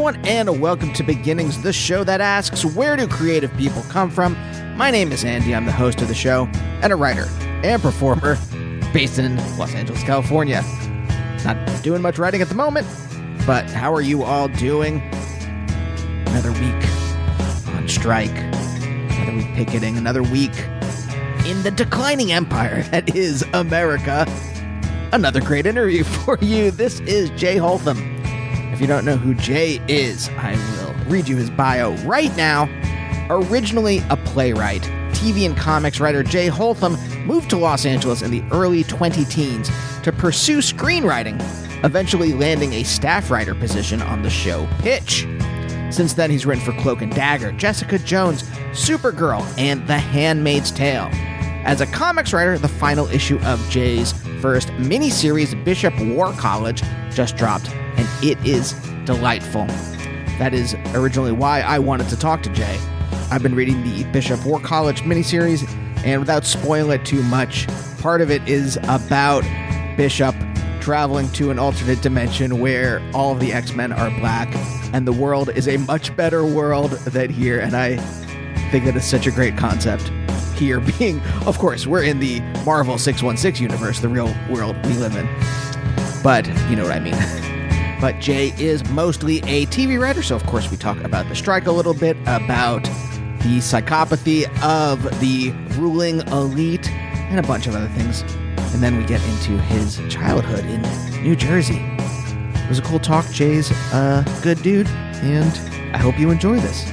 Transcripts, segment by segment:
everyone, and welcome to Beginnings, the show that asks, where do creative people come from? My name is Andy. I'm the host of the show, and a writer and performer based in Los Angeles, California. Not doing much writing at the moment, but how are you all doing? Another week on strike, another week picketing, another week in the declining empire that is America. Another great interview for you. This is Jay Holtham. If you don't know who Jay is, I will read you his bio right now. Originally a playwright, TV and comics writer, Jay Holtham moved to Los Angeles in the early 20-teens to pursue screenwriting, eventually landing a staff writer position on the show Pitch. Since then, he's written for Cloak and Dagger, Jessica Jones, Supergirl, and The Handmaid's Tale. As a comics writer, the final issue of Jay's first miniseries, Bishop War College, just dropped, and it is delightful. That is originally why I wanted to talk to Jay. I've been reading the Bishop War College miniseries, and without spoiling it too much, part of it is about Bishop traveling to an alternate dimension where all of the X-Men are black, and the world is a much better world than here, and I think that is such a great concept. Here being, of course, we're in the Marvel 616 universe, the real world we live in. But you know what I mean. But Jay is mostly a TV writer, so of course we talk about the strike a little bit, about the psychopathy of the ruling elite, and a bunch of other things. And then we get into his childhood in New Jersey. It was a cool talk. Jay's a good dude, and I hope you enjoy this.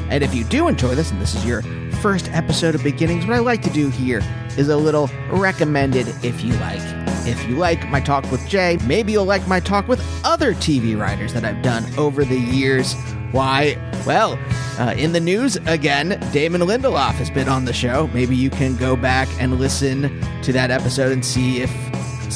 And if you do enjoy this, and this is your first episode of Beginnings, what I like to do here is a little recommended if you like. If you like my talk with Jay, maybe you'll like my talk with other TV writers that I've done over the years. Why? Well, in the news again, Damon Lindelof has been on the show. Maybe you can go back and listen to that episode and see if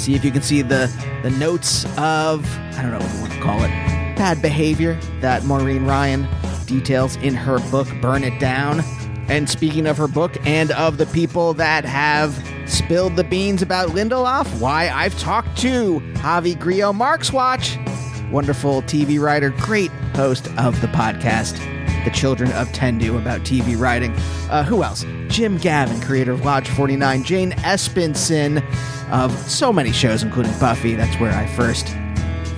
you can see the notes of, I don't know what you want to call it, bad behavior that Maureen Ryan details in her book, Burn It Down. And speaking of her book and of the people that have spilled the beans about Lindelof, why, I've talked to Javi Grillo-Marxwatch, wonderful TV writer, great host of the podcast, The Children of Tendu, about TV writing. Who else? Jim Gavin, creator of Lodge 49, Jane Espenson of so many shows, including Buffy. That's where I first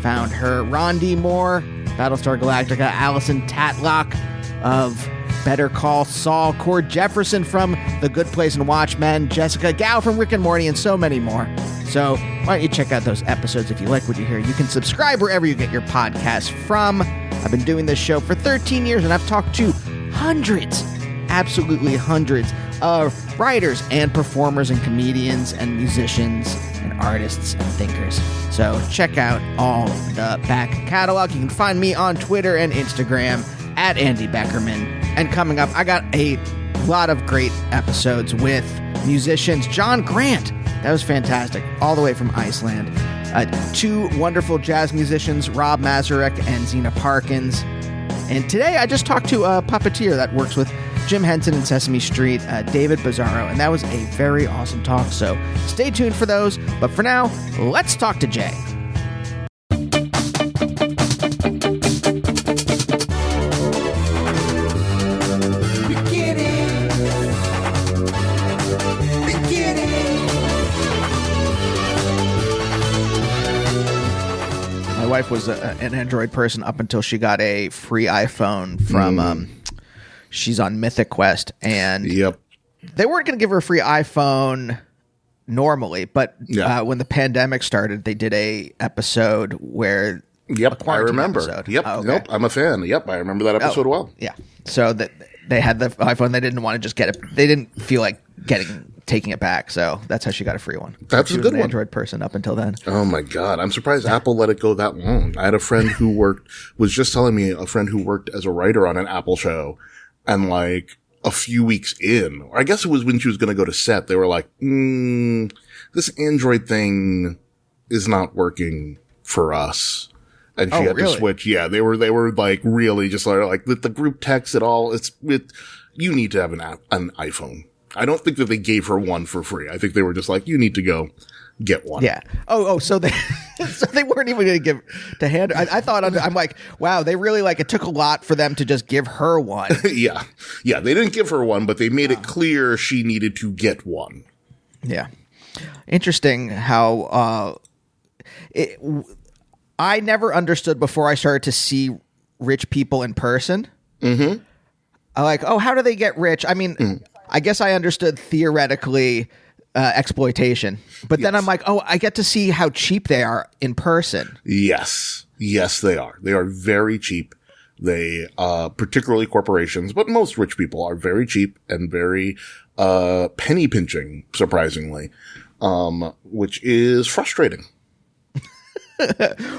found her. Ron D. Moore, Battlestar Galactica, Allison Tatlock of Better Call Saul, Cord Jefferson from The Good Place and Watchmen, Jessica Gao from Rick and Morty, and so many more. So why don't you check out those episodes if you like what you hear. You can subscribe wherever you get your podcasts from. I've been doing this show for 13 years, and I've talked to hundreds, absolutely hundreds, of writers and performers and comedians and musicians and artists and thinkers. So check out all the back catalog. You can find me on Twitter and Instagram at Andy Beckerman. And coming up, I got a lot of great episodes with musicians. John Grant, that was fantastic, all the way from Iceland. Two wonderful jazz musicians, Rob Mazurek and Zena Parkins. And today I just talked to a puppeteer that works with Jim Henson and Sesame Street, David Bizarro, and that was a very awesome talk. So stay tuned for those. But for now, let's talk to Jay. My wife was an Android person up until she got a free iPhone from she's on Mythic Quest, and they weren't going to give her a free iPhone normally, but when the pandemic started, they did a episode where I remember. Episode. Nope, I'm a fan. I remember that episode well. Yeah, so that they had the iPhone, they didn't want to just get it. They didn't feel like taking it back, so that's how she got a free one. That's she was a good an one. Android person up until then. Oh my god, I'm surprised Apple let it go that long. I had a friend who was just telling me, a friend who worked as a writer on an Apple show, and like a few weeks in, or I guess it was when she was going to go to set, they were like, this Android thing is not working for us. And she had to switch. Yeah, they were like really just like the group text at all. You need to have an iPhone. I don't think that they gave her one for free. I think they were just like, you need to go get one. Yeah. So they so they weren't even going to give to hand. I thought I'm like, wow, they really like it took a lot for them to just give her one. Yeah. They didn't give her one, but they made it clear she needed to get one. Yeah. Interesting how I never understood before I started to see rich people in person. Mm-hmm. I like, how do they get rich? I mean, I guess I understood theoretically exploitation, but then I'm like, I get to see how cheap they are in person. Yes, they are. They are very cheap. They, particularly corporations, but most rich people are very cheap and very, penny pinching, surprisingly, which is frustrating.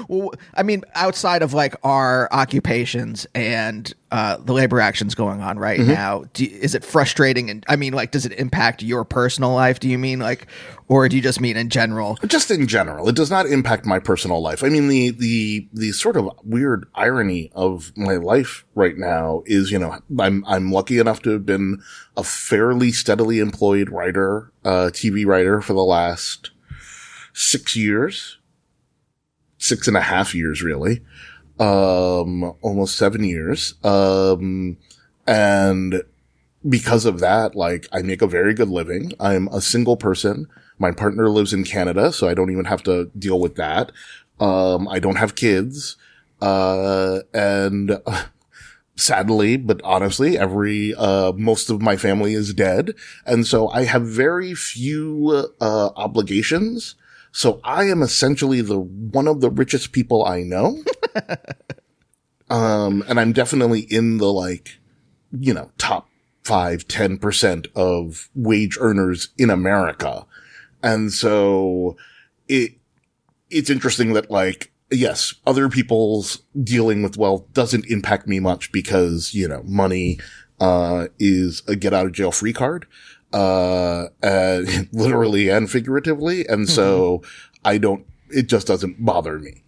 Well, I mean, outside of like our occupations and the labor actions going on right now, is it frustrating? And I mean, like, does it impact your personal life? Do you mean like, or do you just mean in general? Just in general, it does not impact my personal life. I mean, the sort of weird irony of my life right now is, I'm lucky enough to have been a fairly steadily employed writer, TV writer for the last 6 years. 6.5 years, really. Almost 7 years. And because of that, like, I make a very good living. I'm a single person. My partner lives in Canada, so I don't even have to deal with that. I don't have kids. And sadly, but honestly, most of my family is dead. And so I have very few, obligations. So I am essentially one of the richest people I know. And I'm definitely in the top 5-10% of wage earners in America. And so it's interesting that yes, other people's dealing with wealth doesn't impact me much because, money, is a get out of jail free card. Literally and figuratively. And so it just doesn't bother me,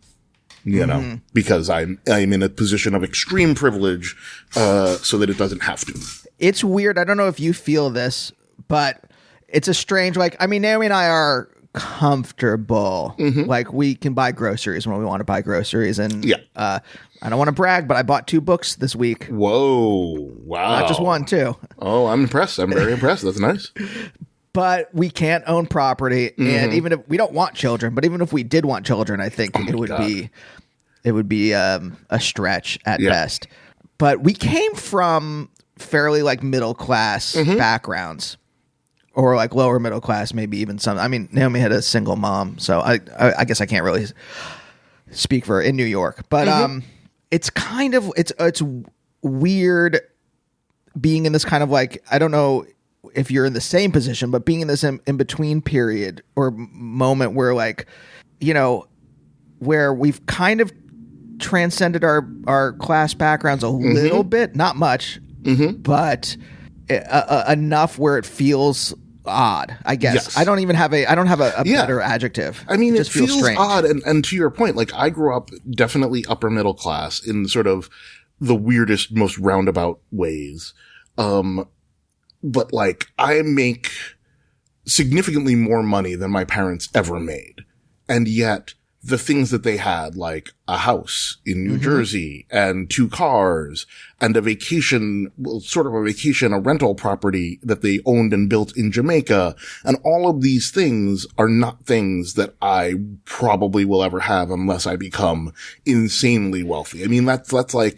because I'm in a position of extreme privilege, so that it doesn't have to. It's weird. I don't know if you feel this, but it's a strange, Naomi and I are comfortable. Like, we can buy groceries when we want to buy groceries. And, I don't want to brag, but I bought 2 books this week. Whoa. Wow. Not just one, too. Oh, I'm impressed. I'm very impressed. That's nice. But we can't own property. And even if we don't want children, but even if we did want children, I think it would be a stretch at best. But we came from fairly middle class backgrounds, or lower middle class, maybe even some. I mean, Naomi had a single mom, so I guess I can't really speak for her in New York, but it's kind of it's weird being in this kind of I don't know if you're in the same position, but being in this in between period or moment where where we've kind of transcended our class backgrounds a little bit, not much, but enough where it feels odd, I guess. Yes. I don't have a better adjective. I mean, it just feels strange. Odd. And to your point, I grew up definitely upper middle class in sort of the weirdest, most roundabout ways. But I make significantly more money than my parents ever made. And yet the things that they had, like a house in New Jersey and 2 cars and a rental property that they owned and built in Jamaica. And all of these things are not things that I probably will ever have unless I become insanely wealthy. I mean, that's the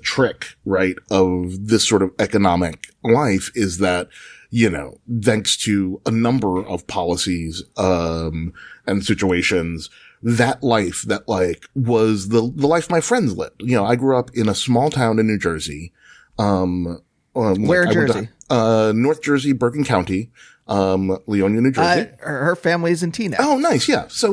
trick, right, of this sort of economic life is that, thanks to a number of policies, and situations, that life that was the life my friends lived. I grew up in a small town in New Jersey. Where in Jersey? North Jersey, Bergen County, Leonia, New Jersey. Her family's in Teaneck. Oh, nice. Yeah. So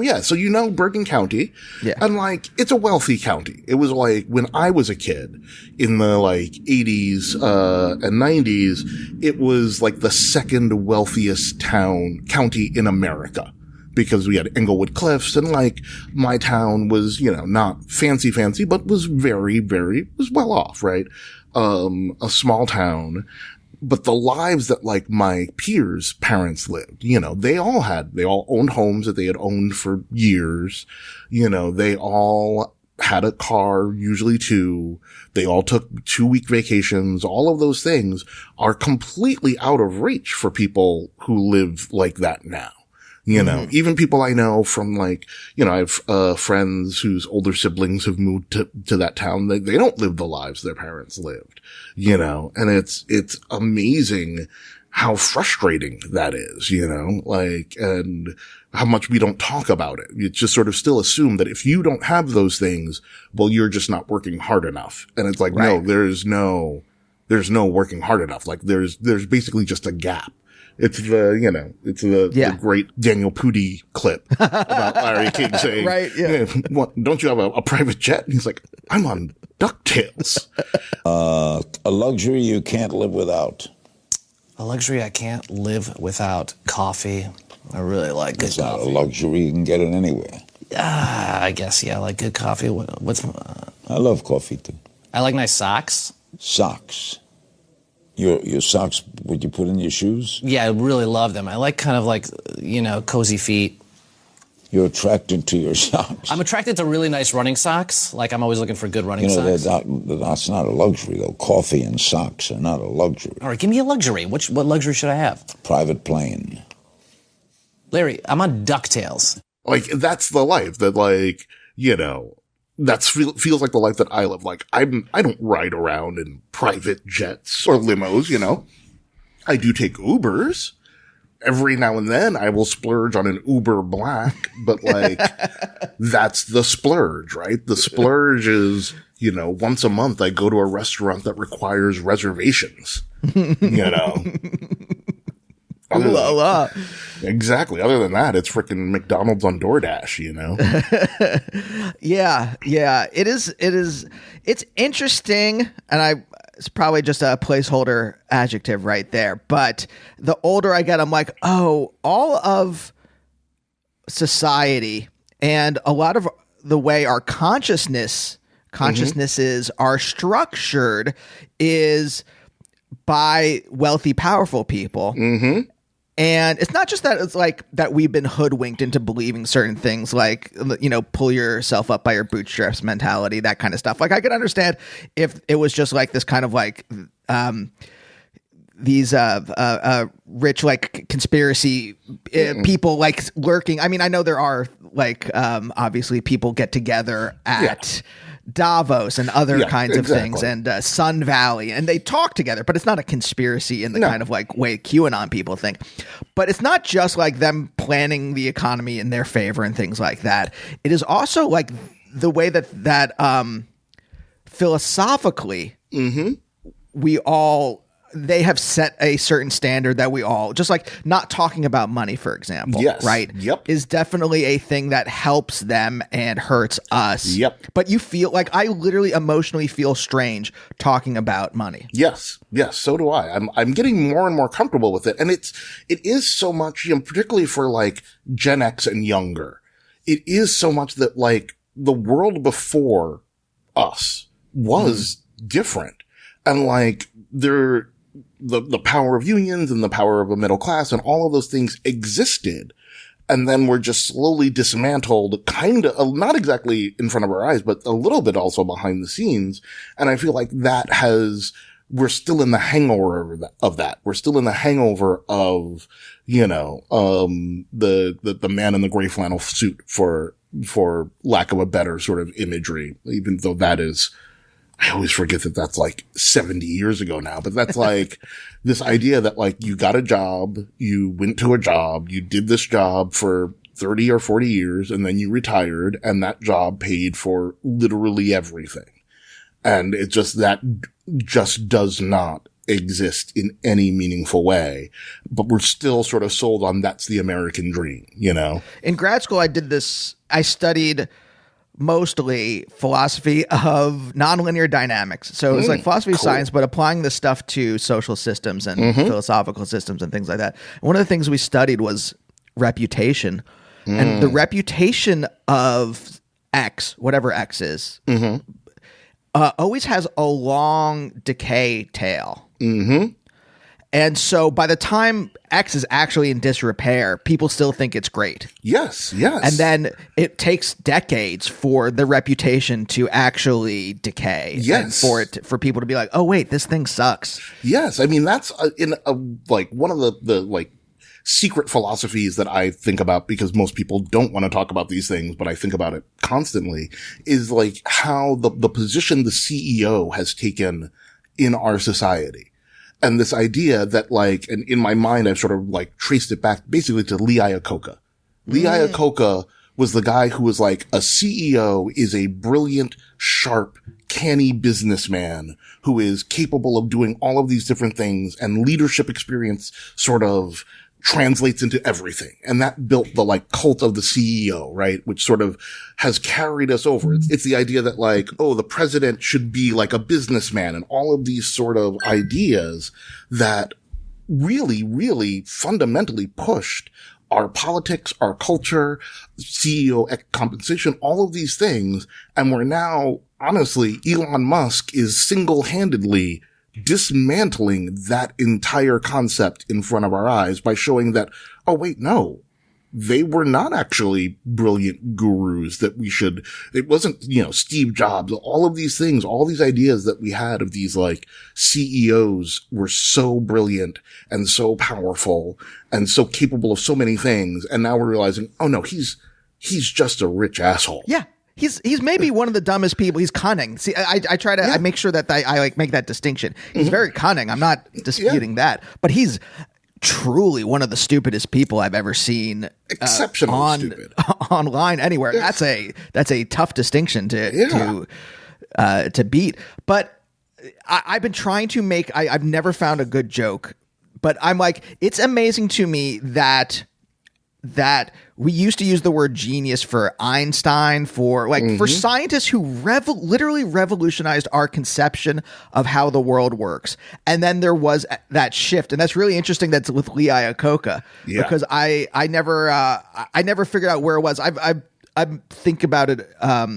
Bergen County. Yeah. And it's a wealthy county. It was when I was a kid in the 80s, and 90s, it was the second wealthiest county in America. Because we had Englewood Cliffs and my town was, not fancy, but was very, very, was well off, right? A small town. But the lives that like my peers' parents lived, they all owned homes that they had owned for years. They all had a car, usually two. They all took 2-week vacations. All of those things are completely out of reach for people who live like that now. Even people I know from I have friends whose older siblings have moved to that town. They don't live the lives their parents lived, and it's amazing how frustrating that is, and how much we don't talk about it. You just sort of still assume that if you don't have those things, well, you're just not working hard enough. And it's like, right. No, there's no working hard enough. Like there's basically just a gap. It's the great Daniel Pudi clip about Larry King saying, right, yeah. What, don't you have a private jet? And he's like, I'm on DuckTales. A luxury you can't live without. A luxury I can't live without. Coffee. I really like good It's not coffee. a luxury. You can get it anywhere. I guess, yeah, I like good coffee. I love coffee, too. I like nice socks. Socks. Your socks, would you put in your shoes? Yeah, I really love them. I like kind of like, cozy feet. You're attracted to your socks. I'm attracted to really nice running socks. Like, I'm always looking for good running socks. That's not a luxury, though. Coffee and socks are not a luxury. All right, give me a luxury. What luxury should I have? Private plane. Larry, I'm on DuckTales. Like, that's the life that, feels like the life that I live. Like, I don't ride around in private jets or limos, I do take Ubers. Every now and then I will splurge on an Uber Black, but that's the splurge, right? The splurge is, once a month I go to a restaurant that requires reservations, Exactly. Other than that, it's freaking McDonald's on DoorDash, Yeah. It is. It's interesting, and it's probably just a placeholder adjective right there. But the older I get, I'm like, oh, all of society and a lot of the way our consciousnesses are structured is by wealthy, powerful people. Mm-hmm. And it's not just that it's like that we've been hoodwinked into believing certain things like, pull yourself up by your bootstraps mentality, that kind of stuff. Like I could understand if it was just like this kind of like these rich like conspiracy people like lurking. I mean, I know there are like obviously people get together at Davos and other kinds of things and Sun Valley, and they talk together, but it's not a conspiracy in the kind of like way QAnon people think. But it's not just like them planning the economy in their favor and things like that. It is also like the way that philosophically they have set a certain standard that we all, just like not talking about money, for example, right? Yep. Is definitely a thing that helps them and hurts us. Yep. But you feel like I literally emotionally feel strange talking about money. Yes, so do I. I'm getting more and more comfortable with it. And it is so much, particularly for like Gen X and younger, it is so much that like the world before us was different. And like the power of unions and the power of a middle class and all of those things existed. And then were just slowly dismantled, kind of, not exactly in front of our eyes, but a little bit also behind the scenes. And I feel like we're still in the hangover of that. We're still in the hangover of, the man in the gray flannel suit for lack of a better sort of imagery, even though that is, I always forget that that's like 70 years ago now, but that's like this idea that like you got a job, you went to a job, you did this job for 30 or 40 years, and then you retired, and that job paid for literally everything. And it just does not exist in any meaningful way, but we're still sort of sold on that's the American dream, In grad school, I studied mostly philosophy of nonlinear dynamics. So it was like philosophy of science, but applying this stuff to social systems and philosophical systems and things like that. And one of the things we studied was reputation. And the reputation of X, whatever X is, always has a long decay tail. And so by the time X is actually in disrepair, people still think it's great. Yes. And then it takes decades for the reputation to actually decay. Yes. And for people to be like, oh, wait, this thing sucks. Yes. I mean, that's like one of the like secret philosophies that I think about, because most people don't want to talk about these things, but I think about it constantly, is like how the position the CEO has taken in our society. And this idea that like, and in my mind, I've sort of like traced it back basically to Lee Iacocca. Lee Iacocca was the guy who was like, a CEO is a brilliant, sharp, canny businessman who is capable of doing all of these different things, and leadership experience sort of translates into everything. And that built the like cult of the CEO, right? Which sort of has carried us over. It's the idea that like, oh, the president should be like a businessman, and all of these sort of ideas that really, really fundamentally pushed our politics, our culture, CEO compensation, all of these things. And we're now, honestly, Elon Musk is single-handedly dismantling that entire concept in front of our eyes by showing that, oh, wait, no, they were not actually brilliant gurus that we should, it wasn't, Steve Jobs, all of these things, all these ideas that we had of these like CEOs were so brilliant and so powerful and so capable of so many things. And now we're realizing, oh no, he's just a rich asshole. Yeah. He's maybe one of the dumbest people. He's cunning. See, I try to I make sure that I like make that distinction. He's very cunning. I'm not disputing that, but he's truly one of the stupidest people I've ever seen. Exceptionally stupid online anywhere. Yes. That's a tough distinction to beat. But I've been trying to make. I've never found a good joke, but I'm like, it's amazing to me that we used to use the word genius for Einstein, for scientists who literally revolutionized our conception of how the world works. And then there was that shift. And that's really interesting. That's with Lee Iacocca, because I never figured out where it was. I think about it, a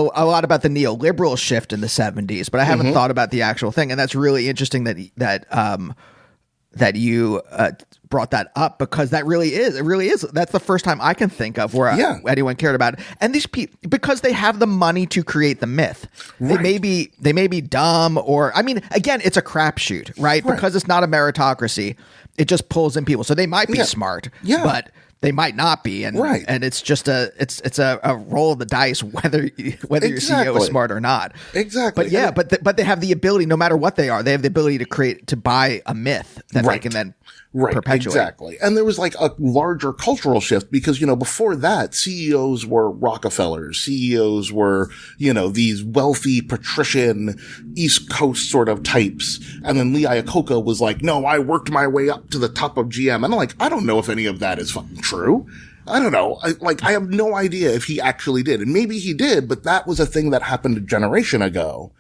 lot about the neoliberal shift in the 70s, but I haven't thought about the actual thing. And that's really interesting that you brought that up, because it really is. That's the first time I can think of where anyone cared about it. And these people, because they have the money to create the myth, they may be dumb, or, I mean, again, it's a crapshoot, right? Because it's not a meritocracy. It just pulls in people. So they might be smart, but they might not be, and it's just it's a roll of the dice whether your CEO is smart or not. Exactly. But but they have the ability, no matter what they are, they have the ability to buy a myth that they can then perpetuate. Exactly. And there was like a larger cultural shift, because, before that, CEOs were Rockefellers. CEOs were, these wealthy patrician East Coast sort of types. And then Lee Iacocca was like, no, I worked my way up to the top of GM. And I'm like, I don't know if any of that is fucking true. I don't know. I have no idea if he actually did. And maybe he did, but that was a thing that happened a generation ago.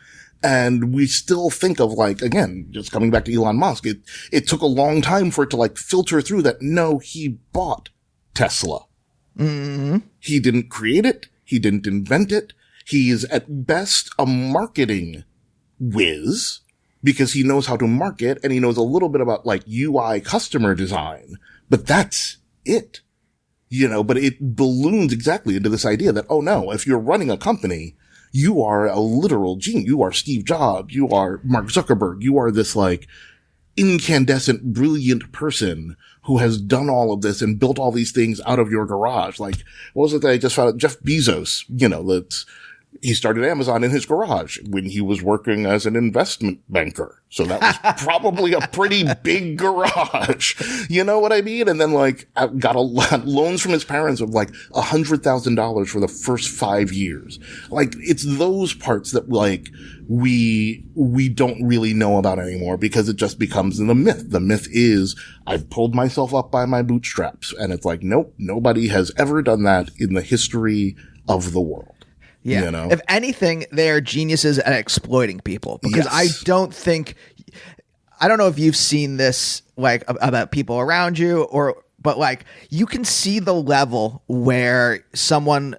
And we still think of, like, again, just coming back to Elon Musk, it took a long time for it to like filter through that, no, he bought Tesla. Mm-hmm. He didn't create it. He didn't invent it. He is at best a marketing whiz, because he knows how to market and he knows a little bit about like UI customer design, but that's it. But it balloons exactly into this idea that, oh no, if you're running a company, you are a literal genius. You are Steve Jobs. You are Mark Zuckerberg. You are this like incandescent, brilliant person who has done all of this and built all these things out of your garage. Like, what was it that I just found? Jeff Bezos, he started Amazon in his garage when he was working as an investment banker. So that was probably a pretty big garage. You know what I mean? And then got loans from his parents of like $100,000 for the first 5 years. Like, it's those parts that we don't really know about anymore, because it just becomes the myth. The myth is, I've pulled myself up by my bootstraps. And it's like, nope, nobody has ever done that in the history of the world. Yeah. If anything, they're geniuses at exploiting people, because I don't know if you've seen this about people around you, but you can see the level where someone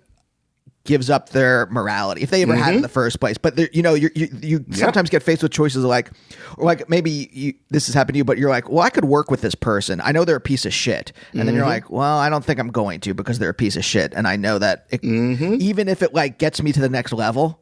gives up their morality if they ever had in the first place. But you know, you sometimes get faced with choices like, or like maybe this has happened to you, but you're like, well, I could work with this person. I know they're a piece of shit. And then you're like, well, I don't think I'm going to because they're a piece of shit. And I know that even if it like gets me to the next level,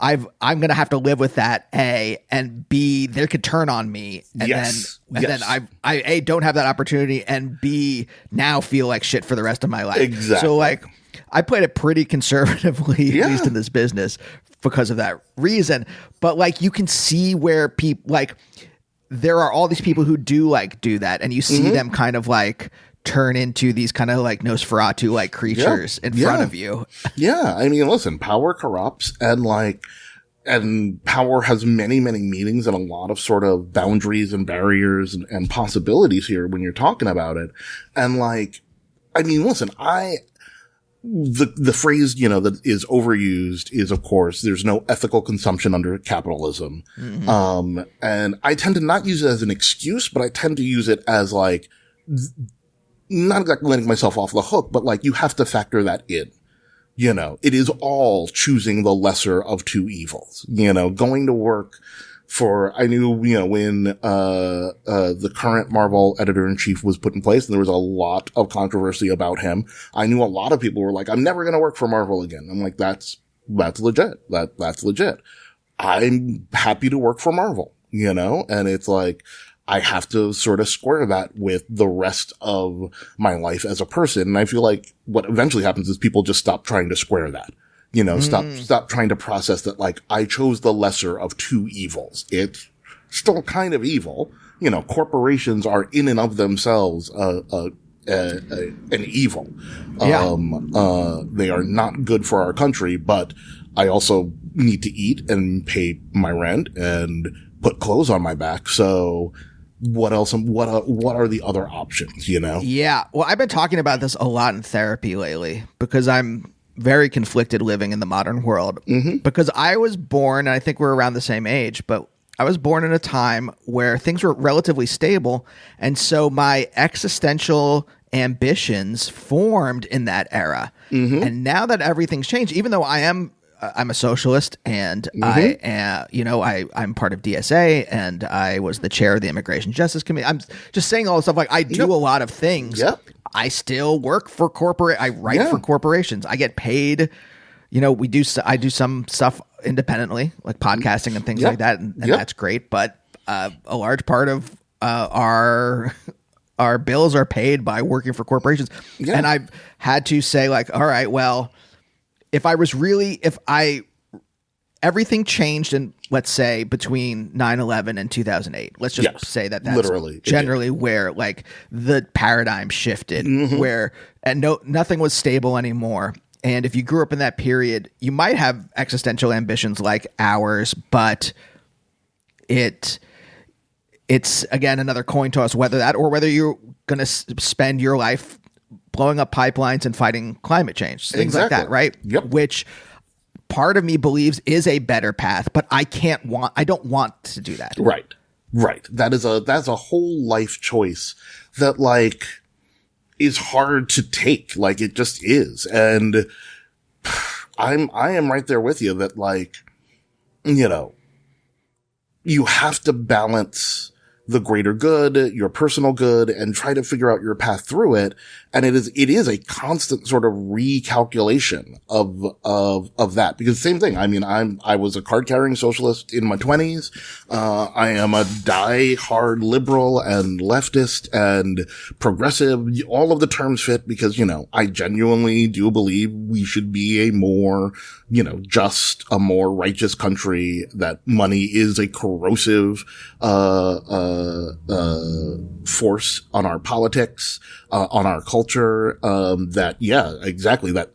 I'm going to have to live with that, A, and B, they could turn on me. And then I A, don't have that opportunity, and B, now feel like shit for the rest of my life. Exactly. So like, I played it pretty conservatively, at least in this business, because of that reason. But like, you can see where people like, there are all these people who do that, and you see them kind of like turn into these kind of like Nosferatu like creatures in front of you. Yeah. I mean, listen, power corrupts, and power has many, many meanings and a lot of sort of boundaries and barriers and possibilities here when you're talking about it. And like, I mean, listen, the phrase, you know, that is overused is, of course, there's no ethical consumption under capitalism. And I tend to not use it as an excuse, but I tend to use it as like, not exactly letting myself off the hook, but like, you have to factor that in. You know, it is all choosing the lesser of two evils. You know, going to work I knew, you know, when, the current Marvel editor-in-chief was put in place and there was a lot of controversy about him. I knew a lot of people were like, I'm never going to work for Marvel again. I'm like, that's legit. That's legit. I'm happy to work for Marvel, you know, and it's like, I have to sort of square that with the rest of my life as a person. And I feel like what eventually happens is people just stop trying to square that. You know, stop trying to process that, like, I chose the lesser of two evils. It's still kind of evil. You know, corporations are in and of themselves, an evil. They are not good for our country, but I also need to eat and pay my rent and put clothes on my back. So what else? What are the other options, you know? Yeah. Well, I've been talking about this a lot in therapy lately because I'm very conflicted living in the modern world because I was born, and I think we're around the same age, but I was born in a time where things were relatively stable. And so my existential ambitions formed in that era. And now that everything's changed, even though I'm a socialist and I'm part of DSA and I was the chair of the Immigration Justice Committee. I'm just saying all this stuff. Like I do a lot of things. I still work for I write for corporations. I get paid. You know, I do some stuff independently, like podcasting and things like that. And that's great. But a large part of our bills are paid by working for corporations. And I've had to say like, all right, well, everything changed in, let's say, between 9/11 and 2008. Let's just say that's literally generally where like the paradigm shifted, where nothing was stable anymore. And if you grew up in that period, you might have existential ambitions like ours, but it's again another coin toss whether you're going to spend your life blowing up pipelines and fighting climate change, things like that, right? Which part of me believes is a better path, but I don't want to do that. Right. That's a whole life choice that like is hard to take. Like it just is. And I am right there with you that like, you know, you have to balance the greater good, your personal good, and try to figure out your path through it. And it is a constant sort of recalculation of that. Because same thing. I mean, I was a card carrying socialist in my 20s. I am a die-hard liberal and leftist and progressive. All of the terms fit because, you know, I genuinely do believe we should be a more, you know, just a more righteous country, that money is a corrosive, force on our politics, on our culture, that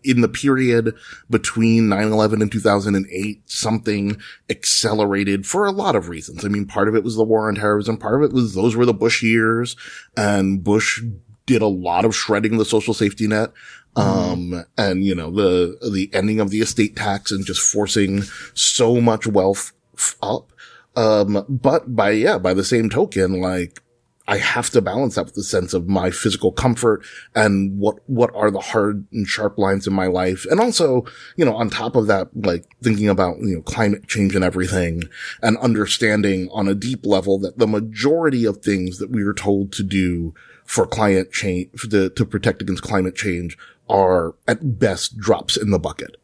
in the period between 9/11 and 2008, something accelerated for a lot of reasons. I mean, part of it was the war on terrorism. Part of it was those were the Bush years, and Bush did a lot of shredding the social safety net. And you know, the ending of the estate tax and just forcing so much wealth up. But by the same token, like, I have to balance that with the sense of my physical comfort and what are the hard and sharp lines in my life. And also, on top of that, like thinking about, climate change and everything, and understanding on a deep level that the majority of things that we are told to do for climate change, to protect against climate change, are at best drops in the bucket.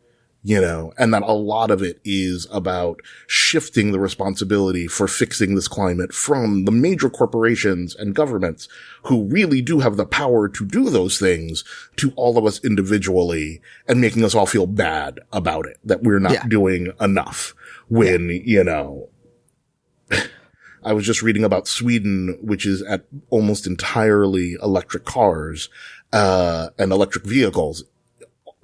And that a lot of it is about shifting the responsibility for fixing this climate from the major corporations and governments who really do have the power to do those things to all of us individually, and making us all feel bad about it, that we're not doing enough when, I was just reading about Sweden, which is at almost entirely electric cars, and electric vehicles.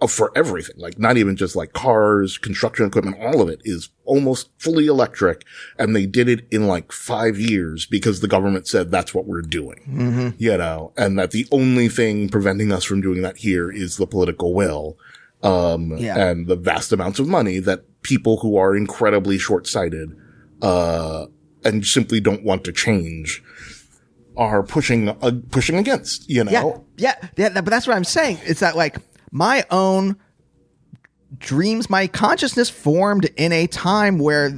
For everything, like not even just like cars, construction equipment, all of it is almost fully electric. And they did it in like 5 years because the government said that's what we're doing, and that the only thing preventing us from doing that here is the political will, and the vast amounts of money that people who are incredibly short-sighted, and simply don't want to change are pushing against, Yeah. But that's what I'm saying. It's that like, my own dreams, my consciousness formed in a time where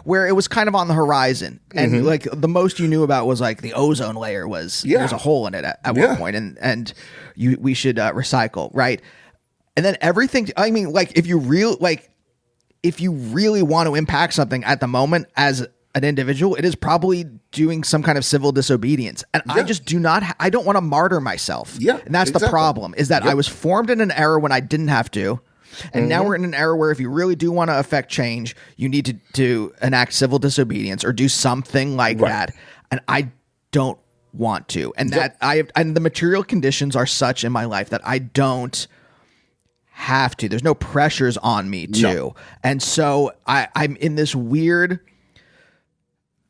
where it was kind of on the horizon. And like the most you knew about was like the ozone layer there's a hole in it at one point, and we should recycle. Right. And then everything, I mean, like if you really want to impact something at the moment as an individual, it is probably doing some kind of civil disobedience. And I just I don't want to martyr myself. Yeah. And that's the problem, is that I was formed in an era when I didn't have to. And now we're in an era where if you really do want to affect change, you need to enact civil disobedience or do something like that. And I don't want to. And and the material conditions are such in my life that I don't have to. There's no pressures on me to. No. And so I'm in this weird.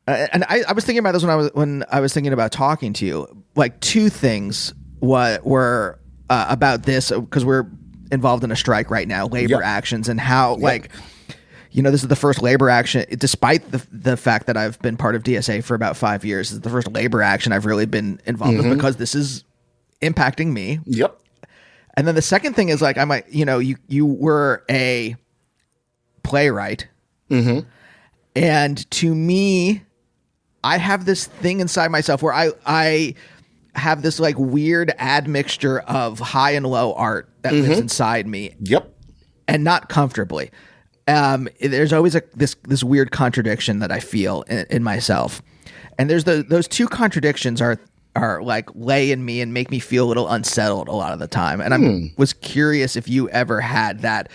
And I was thinking about this when I was thinking about talking to you. Like two things were about this, because we're involved in a strike right now, labor actions, and how this is the first labor action, despite the fact that I've been part of DSA for about 5 years. This is the first labor action I've really been involved with, because this is impacting me. Yep. And then the second thing is like, you were a playwright, and to me, I have this thing inside myself where I have this like weird admixture of high and low art that lives inside me. Yep. And not comfortably. There's always this weird contradiction that I feel in myself. And there's those two contradictions are like lay in me and make me feel a little unsettled a lot of the time. And I was curious if you ever had that,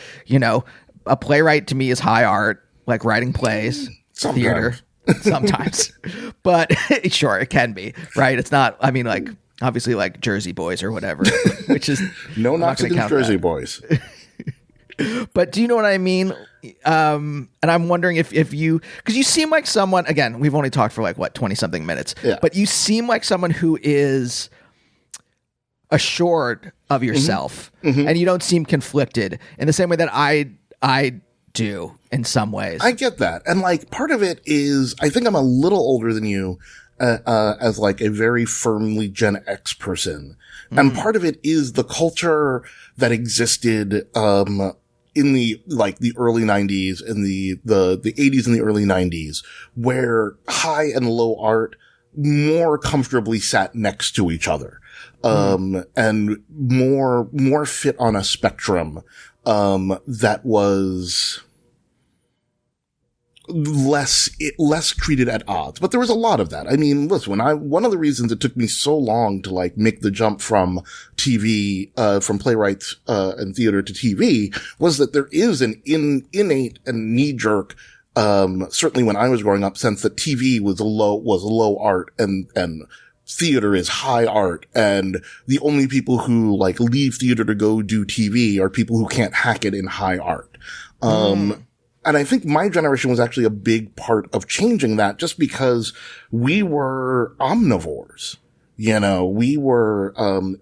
a playwright to me is high art, like writing plays, theater. Sometimes, but sure, it can be, right? It's not, I mean, like obviously like Jersey Boys or whatever, which is no knocks against Jersey Boys. But do you know what I mean? And I'm wondering if you, because you seem like someone, again, we've only talked for like 20 something minutes, but you seem like someone who is assured of yourself, and you don't seem conflicted in the same way that I do in some ways. I get that. And like part of it is, I think I'm a little older than you, as like a very firmly Gen X person. And part of it is the culture that existed, in the early 90s and the 80s and the early 90s, where high and low art more comfortably sat next to each other, and more fit on a spectrum, that was less treated at odds. But there was a lot of that. I mean, listen, one of the reasons it took me so long to like make the jump from TV, from playwrights, and theater to TV was that there is an innate and knee-jerk, certainly when I was growing up, sense that TV was low art and theater is high art, and the only people who like leave theater to go do TV are people who can't hack it in high art. And I think my generation was actually a big part of changing that, just because we were omnivores. You know, we were,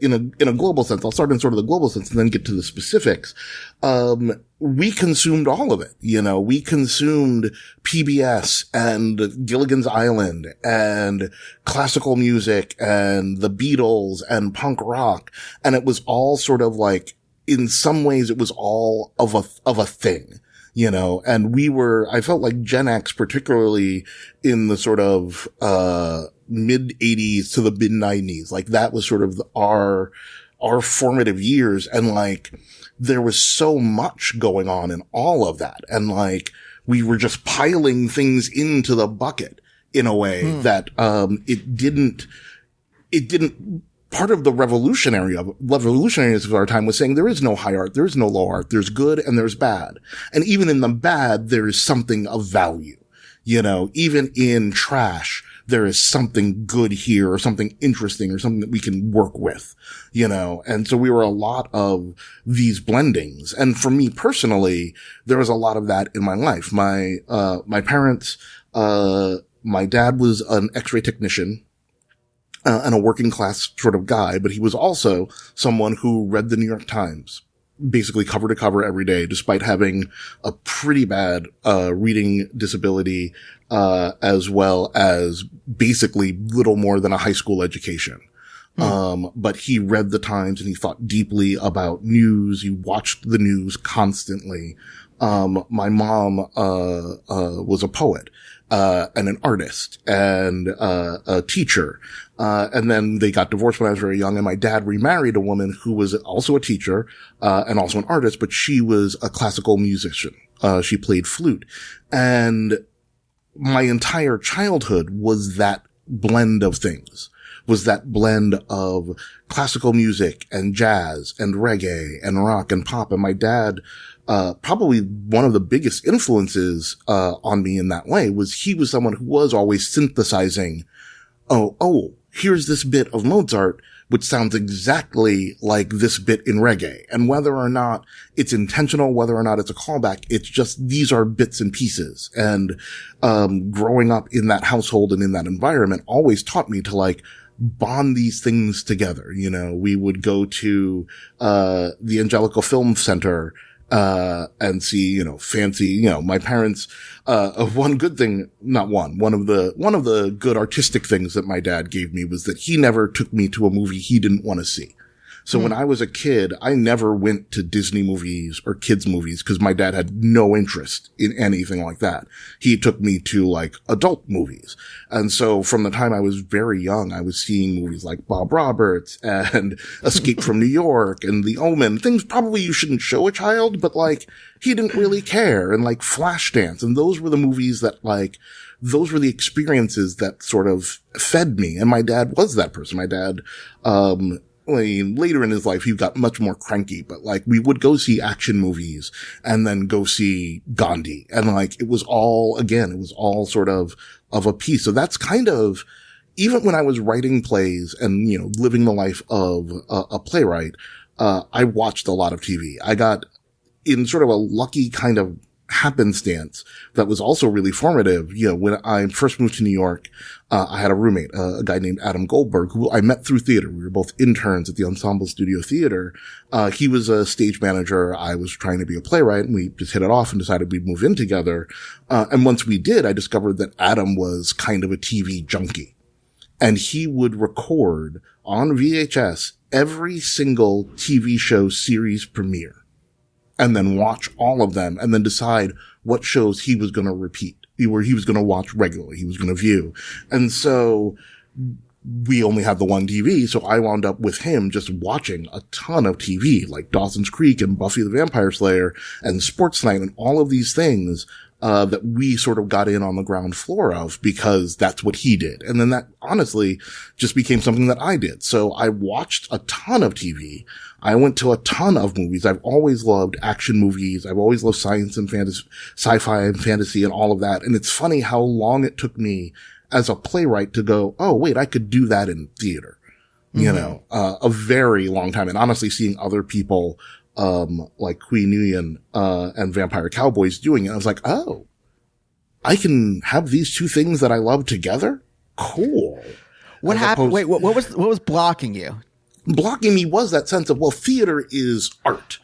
in a global sense. I'll start in sort of the global sense and then get to the specifics. We consumed all of it. You know, we consumed PBS and Gilligan's Island and classical music and the Beatles and punk rock. And it was all sort of like, in some ways, it was all of a thing. You know, and I felt like Gen X, particularly in the sort of, mid 80s to the mid 90s, like that was sort of our formative years. And like, there was so much going on in all of that. And like, we were just piling things into the bucket in a way that, it didn't, part of the revolutionaries of our time was saying there is no high art, there is no low art, there's good and there's bad. And even in the bad, there is something of value. You know, even in trash, there is something good here or something interesting or something that we can work with, you know. And so we were a lot of these blendings. And for me personally, there was a lot of that in my life. My parents, my dad was an X-ray technician. And a working class sort of guy, but he was also someone who read the New York Times basically cover to cover every day, despite having a pretty bad, reading disability, as well as basically little more than a high school education. But he read the Times and he thought deeply about news. He watched the news constantly. My mom, was a poet. And an artist and, a teacher. And then they got divorced when I was very young, and my dad remarried a woman who was also a teacher, and also an artist, but she was a classical musician. She played flute. And my entire childhood was that blend of things, was that blend of classical music and jazz and reggae and rock and pop. And my dad, probably one of the biggest influences, on me in that way was he was someone who was always synthesizing. Oh, here's this bit of Mozart, which sounds exactly like this bit in reggae. And whether or not it's intentional, whether or not it's a callback, it's just, these are bits and pieces. And, growing up in that household and in that environment always taught me to like, bond these things together. You know, we would go to, the Angelica Film Center, and see, you know, fancy, you know, my parents, one good thing, one of the good artistic things that my dad gave me was that he never took me to a movie he didn't want to see. So when I was a kid, I never went to Disney movies or kids movies because my dad had no interest in anything like that. He took me to like adult movies. And so from the time I was very young, I was seeing movies like Bob Roberts and Escape from New York and The Omen, things probably you shouldn't show a child, but like he didn't really care, and like Flashdance. And those were the movies that like, those were the experiences that sort of fed me. And my dad was that person. My dad, later in his life, he got much more cranky, but like we would go see action movies and then go see Gandhi. And like, it was all sort of a piece. So that's kind of, even when I was writing plays and, you know, living the life of a playwright, I watched a lot of TV. I got in sort of a lucky kind of happenstance that was also really formative. You know, when I first moved to New York, I had a roommate, a guy named Adam Goldberg, who I met through theater. We were both interns at the Ensemble Studio Theater. He was a stage manager. I was trying to be a playwright, and we just hit it off and decided we'd move in together. And once we did, I discovered that Adam was kind of a TV junkie, and he would record on VHS every single TV show series premiere, and then watch all of them, and then decide what shows he was going to repeat, or he was going to watch regularly, he was going to view. And so we only had the one TV, so I wound up with him just watching a ton of TV, like Dawson's Creek and Buffy the Vampire Slayer and Sports Night and all of these things that we sort of got in on the ground floor of because that's what he did. And then that honestly just became something that I did. So I watched a ton of TV. I went to a ton of movies. I've always loved action movies. I've always loved science and fantasy, sci-fi and fantasy and all of that. And it's funny how long it took me as a playwright to go, oh, wait, I could do that in theater. Mm-hmm. You know, a very long time. And honestly, seeing other people, like Queen Nguyen, and Vampire Cowboys doing it, I was like, oh, I can have these two things that I love together? Cool. What happened? Wait, what was blocking you? Blocking me was that sense of, well, theater is art.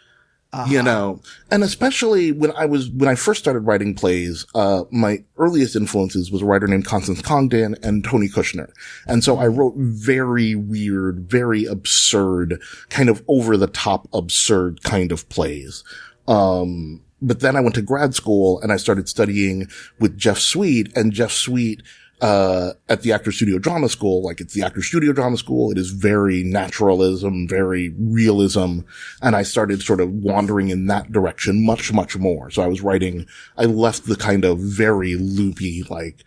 You know, and especially when I first started writing plays, my earliest influences was a writer named Constance Congdon and Tony Kushner. And so I wrote very weird, very absurd, kind of over the top absurd kind of plays. But then I went to grad school and I started studying with Jeff Sweet, and Jeff Sweet at the Actor Studio Drama School, like it's the Actor Studio Drama School. It is very naturalism, very realism. And I started sort of wandering in that direction much, much more. So I left the kind of very loopy, like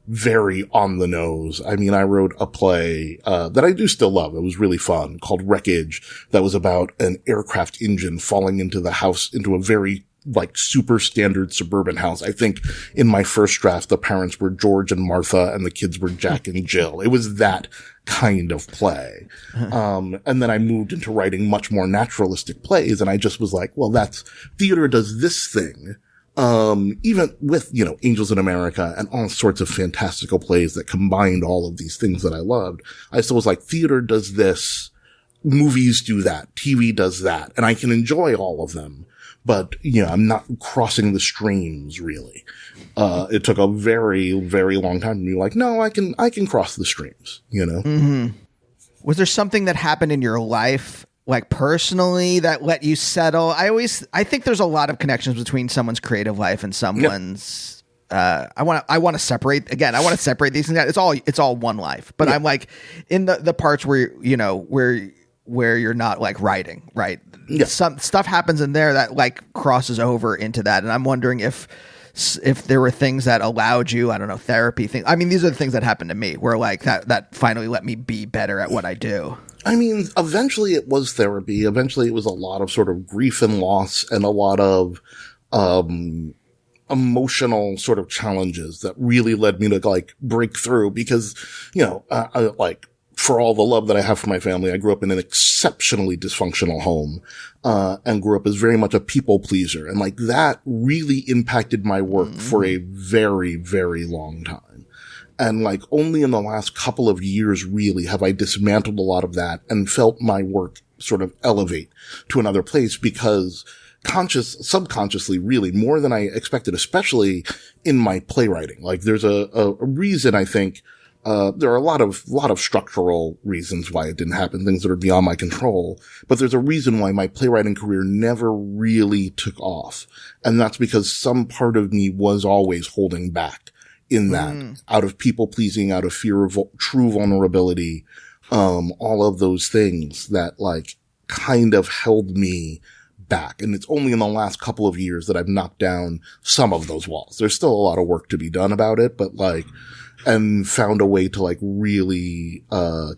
very on the nose. I mean, I wrote a play, that I do still love. It was really fun, called Wreckage, that was about an aircraft engine falling into a very like super standard suburban house. I think in my first draft, the parents were George and Martha and the kids were Jack and Jill. It was that kind of play. And then I moved into writing much more naturalistic plays. And I just was like, well, theater does this thing. Even with, Angels in America and all sorts of fantastical plays that combined all of these things that I loved. I still was like, theater does this. Movies do that. TV does that. And I can enjoy all of them. But, I'm not crossing the streams, really. It took a very, very long time to be like, no, I can cross the streams, Mm-hmm. Was there something that happened in your life, like personally, that let you settle? I think there's a lot of connections between someone's creative life and someone's, I want to separate these things out. It's all one life, but I'm like in the parts where, where you're not like writing, right? Yeah. Some stuff happens in there that like crosses over into that. And I'm wondering if there were things that allowed you, I don't know, therapy things. I mean, these are the things that happened to me where like that finally let me be better at what I do. I mean, eventually it was therapy. Eventually it was a lot of sort of grief and loss and a lot of, emotional sort of challenges that really led me to like break through because, for all the love that I have for my family, I grew up in an exceptionally dysfunctional home, and grew up as very much a people pleaser. And like that really impacted my work for a very, very long time. And like only in the last couple of years really have I dismantled a lot of that and felt my work sort of elevate to another place because subconsciously really more than I expected, especially in my playwriting. Like there's a reason I think there are a lot of structural reasons why it didn't happen, things that are beyond my control. But there's a reason why my playwriting career never really took off. And that's because some part of me was always holding back in that, out of people pleasing, out of fear of true vulnerability, all of those things that like kind of held me back. And it's only in the last couple of years that I've knocked down some of those walls. There's still a lot of work to be done about it, but like, and found a way to like really,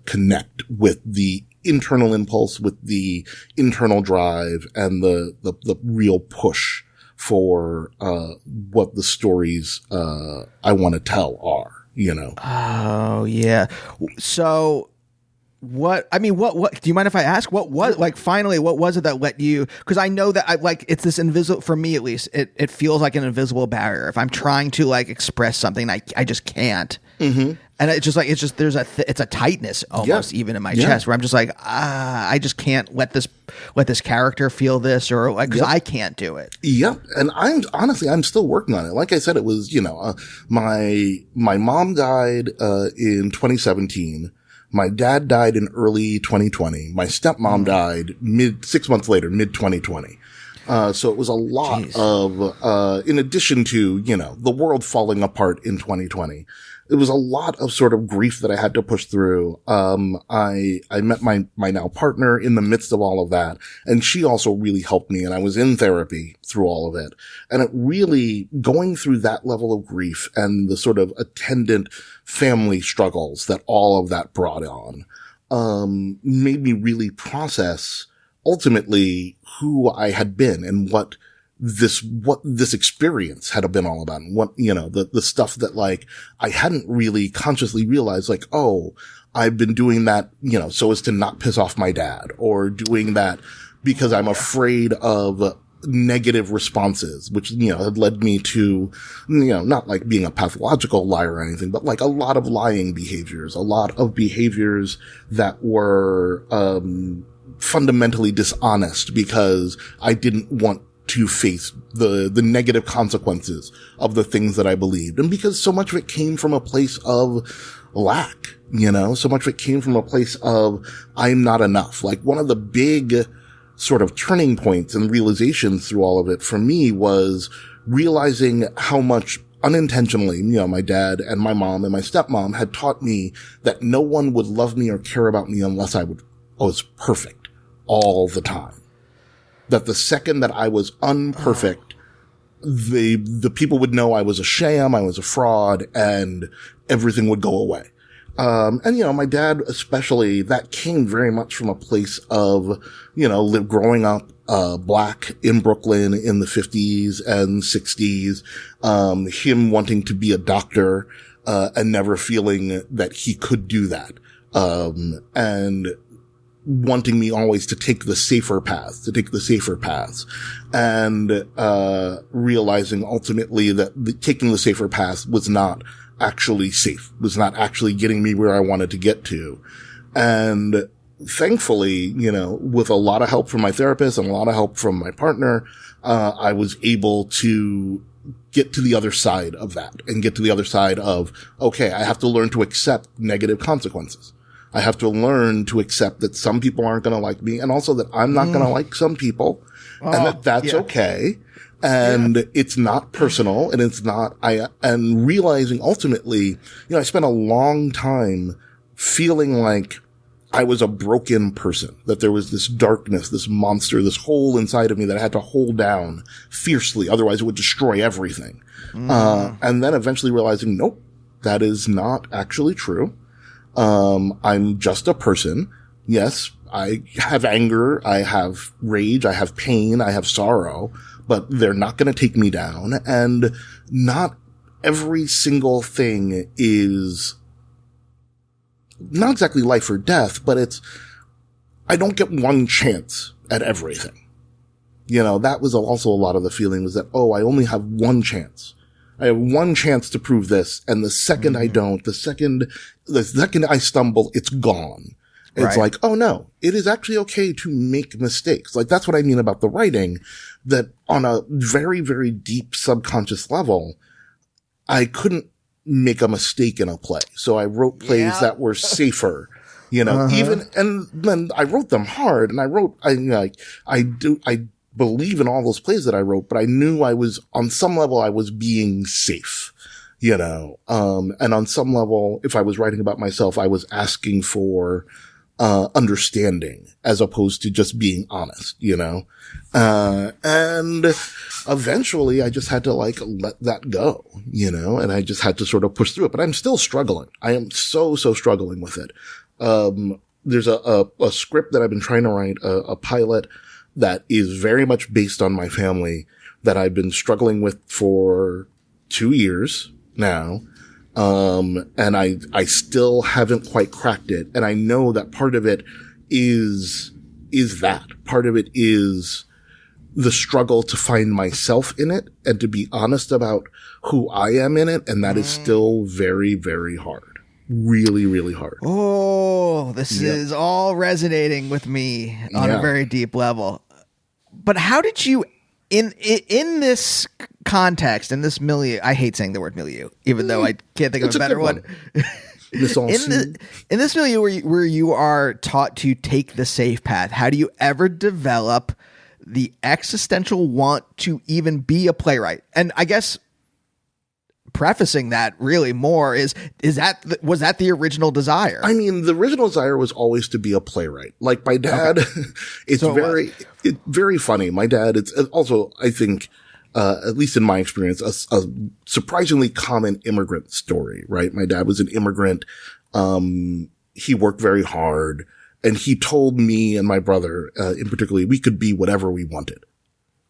connect with the internal impulse, with the internal drive and the real push for, what the stories, I want to tell are, Oh yeah. So what do you mind if I ask what was like finally what was it that let you, because I know that it's this invisible, for me at least, it feels like an invisible barrier if I'm trying to like express something I just can't. And it's just there's it's a tightness almost even in my chest where I'm just like I just can't let this character feel this, or like because I can't do it. And I'm still working on it. Like I said, it was my mom died in 2017. My dad died in early 2020. My stepmom died 6 months later, mid 2020. So it was a lot of, in addition to, the world falling apart in 2020, it was a lot of sort of grief that I had to push through. I met my now partner in the midst of all of that, and she also really helped me, and I was in therapy through all of it. And it really, going through that level of grief and the sort of attendant family struggles that all of that brought on, made me really process ultimately who I had been and what this experience had been all about, and what, the stuff that like I hadn't really consciously realized, like, oh, I've been doing that, so as to not piss off my dad, or doing that because I'm afraid of negative responses, which, had led me to, not like being a pathological liar or anything, but like a lot of lying behaviors, a lot of behaviors that were, fundamentally dishonest because I didn't want to face the negative consequences of the things that I believed. And because so much of it came from a place of lack, so much of it came from a place of I'm not enough. Like one of the big sort of turning points and realizations through all of it for me was realizing how much unintentionally, my dad and my mom and my stepmom had taught me that no one would love me or care about me unless I was perfect all the time. That the second that I was unperfect, the people would know I was a sham, I was a fraud, and everything would go away. And my dad especially, that came very much from a place of, growing up, black in Brooklyn in the 50s and 60s, him wanting to be a doctor, and never feeling that he could do that. And wanting me always to take the safer paths, and, realizing ultimately that taking the safer path was not actually safe, was not actually getting me where I wanted to get to. And thankfully, with a lot of help from my therapist and a lot of help from my partner, I was able to get to the other side of that and get to the other side of, okay, I have to learn to accept negative consequences. I have to learn to accept that some people aren't going to like me, and also that I'm not going to like some people, and that's okay. And it's not personal, and it's not, and realizing ultimately, I spent a long time feeling like I was a broken person, that there was this darkness, this monster, this hole inside of me that I had to hold down fiercely, otherwise it would destroy everything. And then eventually realizing, nope, that is not actually true. I'm just a person. Yes, I have anger, I have rage, I have pain, I have sorrow, but they're not going to take me down. And not every single thing is not exactly life or death, but I don't get one chance at everything. That was also a lot of the feeling was that, I only have one chance. I have one chance to prove this, and the second I don't, the second I stumble, it's gone. It's like, oh no, it is actually okay to make mistakes. Like that's what I mean about the writing, that on a very, very deep subconscious level, I couldn't make a mistake in a play. So I wrote plays that were safer, even, and then I wrote them hard, and I believe in all those plays that I wrote, but I knew on some level, I was being safe, and on some level, if I was writing about myself, I was asking for, understanding as opposed to just being honest, and eventually I just had to let that go, and I just had to sort of push through it, but I'm still struggling. I am so struggling with it. There's a script that I've been trying to write, a pilot that is very much based on my family that I've been struggling with for 2 years now. And I still haven't quite cracked it. And I know that part of it is that. Part of it is the struggle to find myself in it and to be honest about who I am in it. And that is still very, very hard. Really, really hard. Oh, this is all resonating with me on a very deep level. But how did you, in this context, in this milieu, I hate saying the word milieu, even though I can't think of a better one. In this milieu where you are taught to take the safe path, how do you ever develop the existential want to even be a playwright? And I guess prefacing that really more was that the original desire? I mean, the original desire was always to be a playwright. Like my dad, it's very funny. My dad, it's also, I think, at least in my experience, a surprisingly common immigrant story, right? My dad was an immigrant. He worked very hard, and he told me and my brother, in particular, we could be whatever we wanted.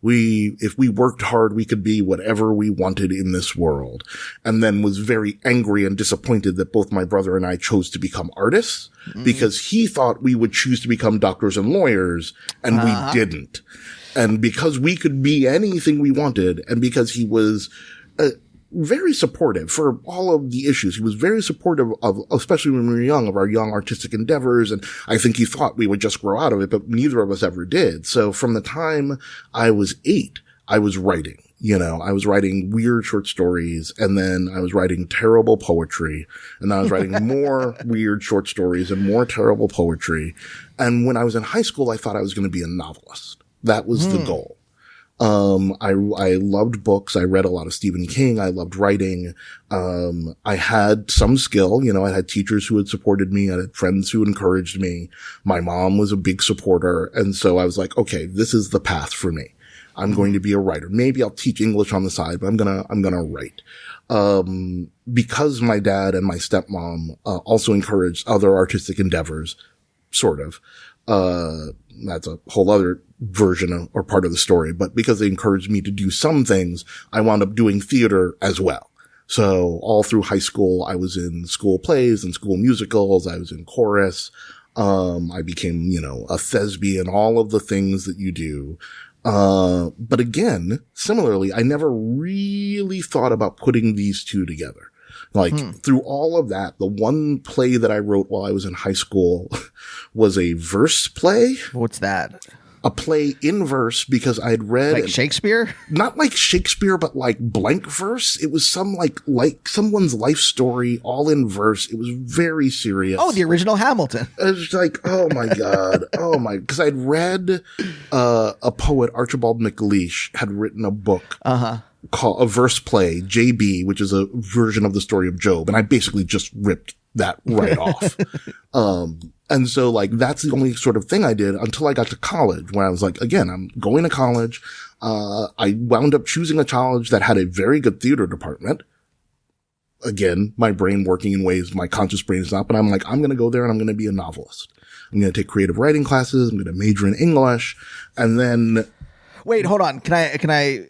If we worked hard, we could be whatever we wanted in this world. And then was very angry and disappointed that both my brother and I chose to become artists because he thought we would choose to become doctors and lawyers, and we didn't. And because we could be anything we wanted, and because he was very supportive for all of the issues. He was very supportive of, especially when we were young, of our young artistic endeavors. And I think he thought we would just grow out of it, but neither of us ever did. So from the time I was 8, I was writing. I was writing weird short stories, and then I was writing terrible poetry, and then I was writing more weird short stories and more terrible poetry. And when I was in high school, I thought I was going to be a novelist. That was the goal. I loved books. I read a lot of Stephen King. I loved writing. I had some skill. I had teachers who had supported me. I had friends who encouraged me. My mom was a big supporter. And so I was like, okay, this is the path for me. I'm going to be a writer. Maybe I'll teach English on the side, but I'm gonna write. Because my dad and my stepmom, also encouraged other artistic endeavors, sort of. That's a whole other version or part of the story, but because they encouraged me to do some things, I wound up doing theater as well. So all through high school, I was in school plays and school musicals. I was in chorus. I became, a thespian, all of the things that you do. But again, similarly, I never really thought about putting these two together. Through all of that, the one play that I wrote while I was in high school was a verse play. What's that? A play in verse, because I had read like Shakespeare, not like Shakespeare, but like blank verse. It was some like someone's life story all in verse. It was very serious. Oh, the original Hamilton. I was like, oh my God. Cause I'd read, a poet, Archibald MacLeish, had written a book. Called a verse play, JB, which is a version of the story of Job. And I basically just ripped that right off. And so that's the only sort of thing I did until I got to college, where I was like, again, I'm going to college. I wound up choosing a college that had a very good theater department. Again, my brain working in ways my conscious brain is not, but I'm like, I'm going to go there and I'm going to be a novelist. I'm going to take creative writing classes. I'm going to major in English. And then. Wait, hold on. Can I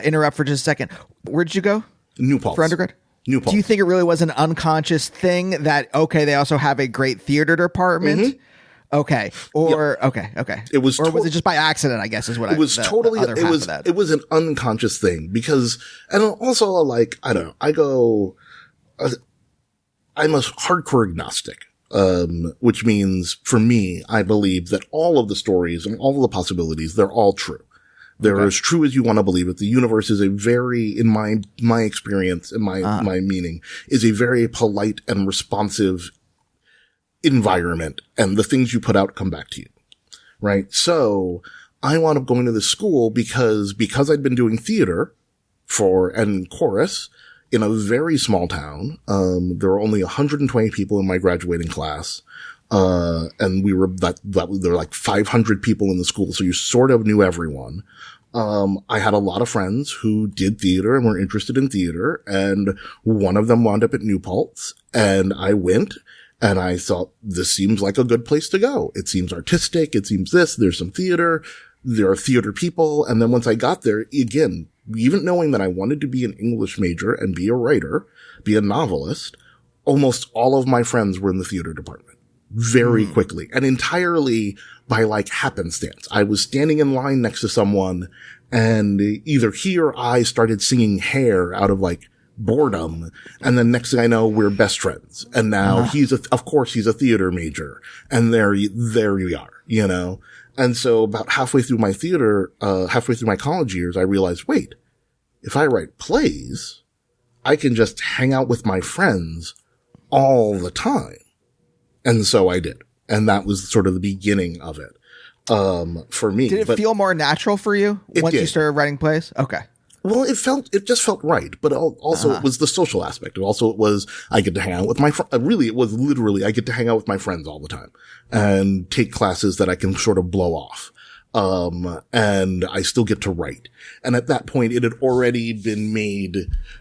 interrupt for just a second? Where did you go? New Paltz. For undergrad? New Paltz. Do you think it really was an unconscious thing that, okay, they also have a great theater department? Okay. Or, okay. It was, or was it just by accident, I guess, is what it was it was an unconscious thing because, and also I don't know, I'm a hardcore agnostic. Which means for me, I believe that all of the stories and all of the possibilities, they're all true. They're as true as you want to believe it. The universe is a very, in my experience and my meaning, is a very polite and responsive environment, and the things you put out come back to you. Right? So I wound up going to this school because I'd been doing theater and chorus in a very small town. There were only 120 people in my graduating class. And we were there were like 500 people in the school. So you sort of knew everyone. I had a lot of friends who did theater and were interested in theater. And one of them wound up at New Paltz, and I went and I thought, this seems like a good place to go. It seems artistic. It seems there's some theater. There are theater people. And then once I got there, again, even knowing that I wanted to be an English major and be a writer, be a novelist, almost all of my friends were in the theater department very quickly, and entirely by happenstance. I was standing in line next to someone, and either he or I started singing Hair out of boredom. And then next thing I know, we're best friends. And now of course he's a theater major, and there we are, And so about halfway through my college years, I realized, wait, if I write plays, I can just hang out with my friends all the time. And so I did. And that was sort of the beginning of it, for me. Did it feel more natural for you once you started writing plays? Okay. Well, it just felt right, but also it was the social aspect. Also, it was, I get to hang out with my really, it was literally, I get to hang out with my friends all the time and take classes that I can sort of blow off. And I still get to write. And at that point, it had already been made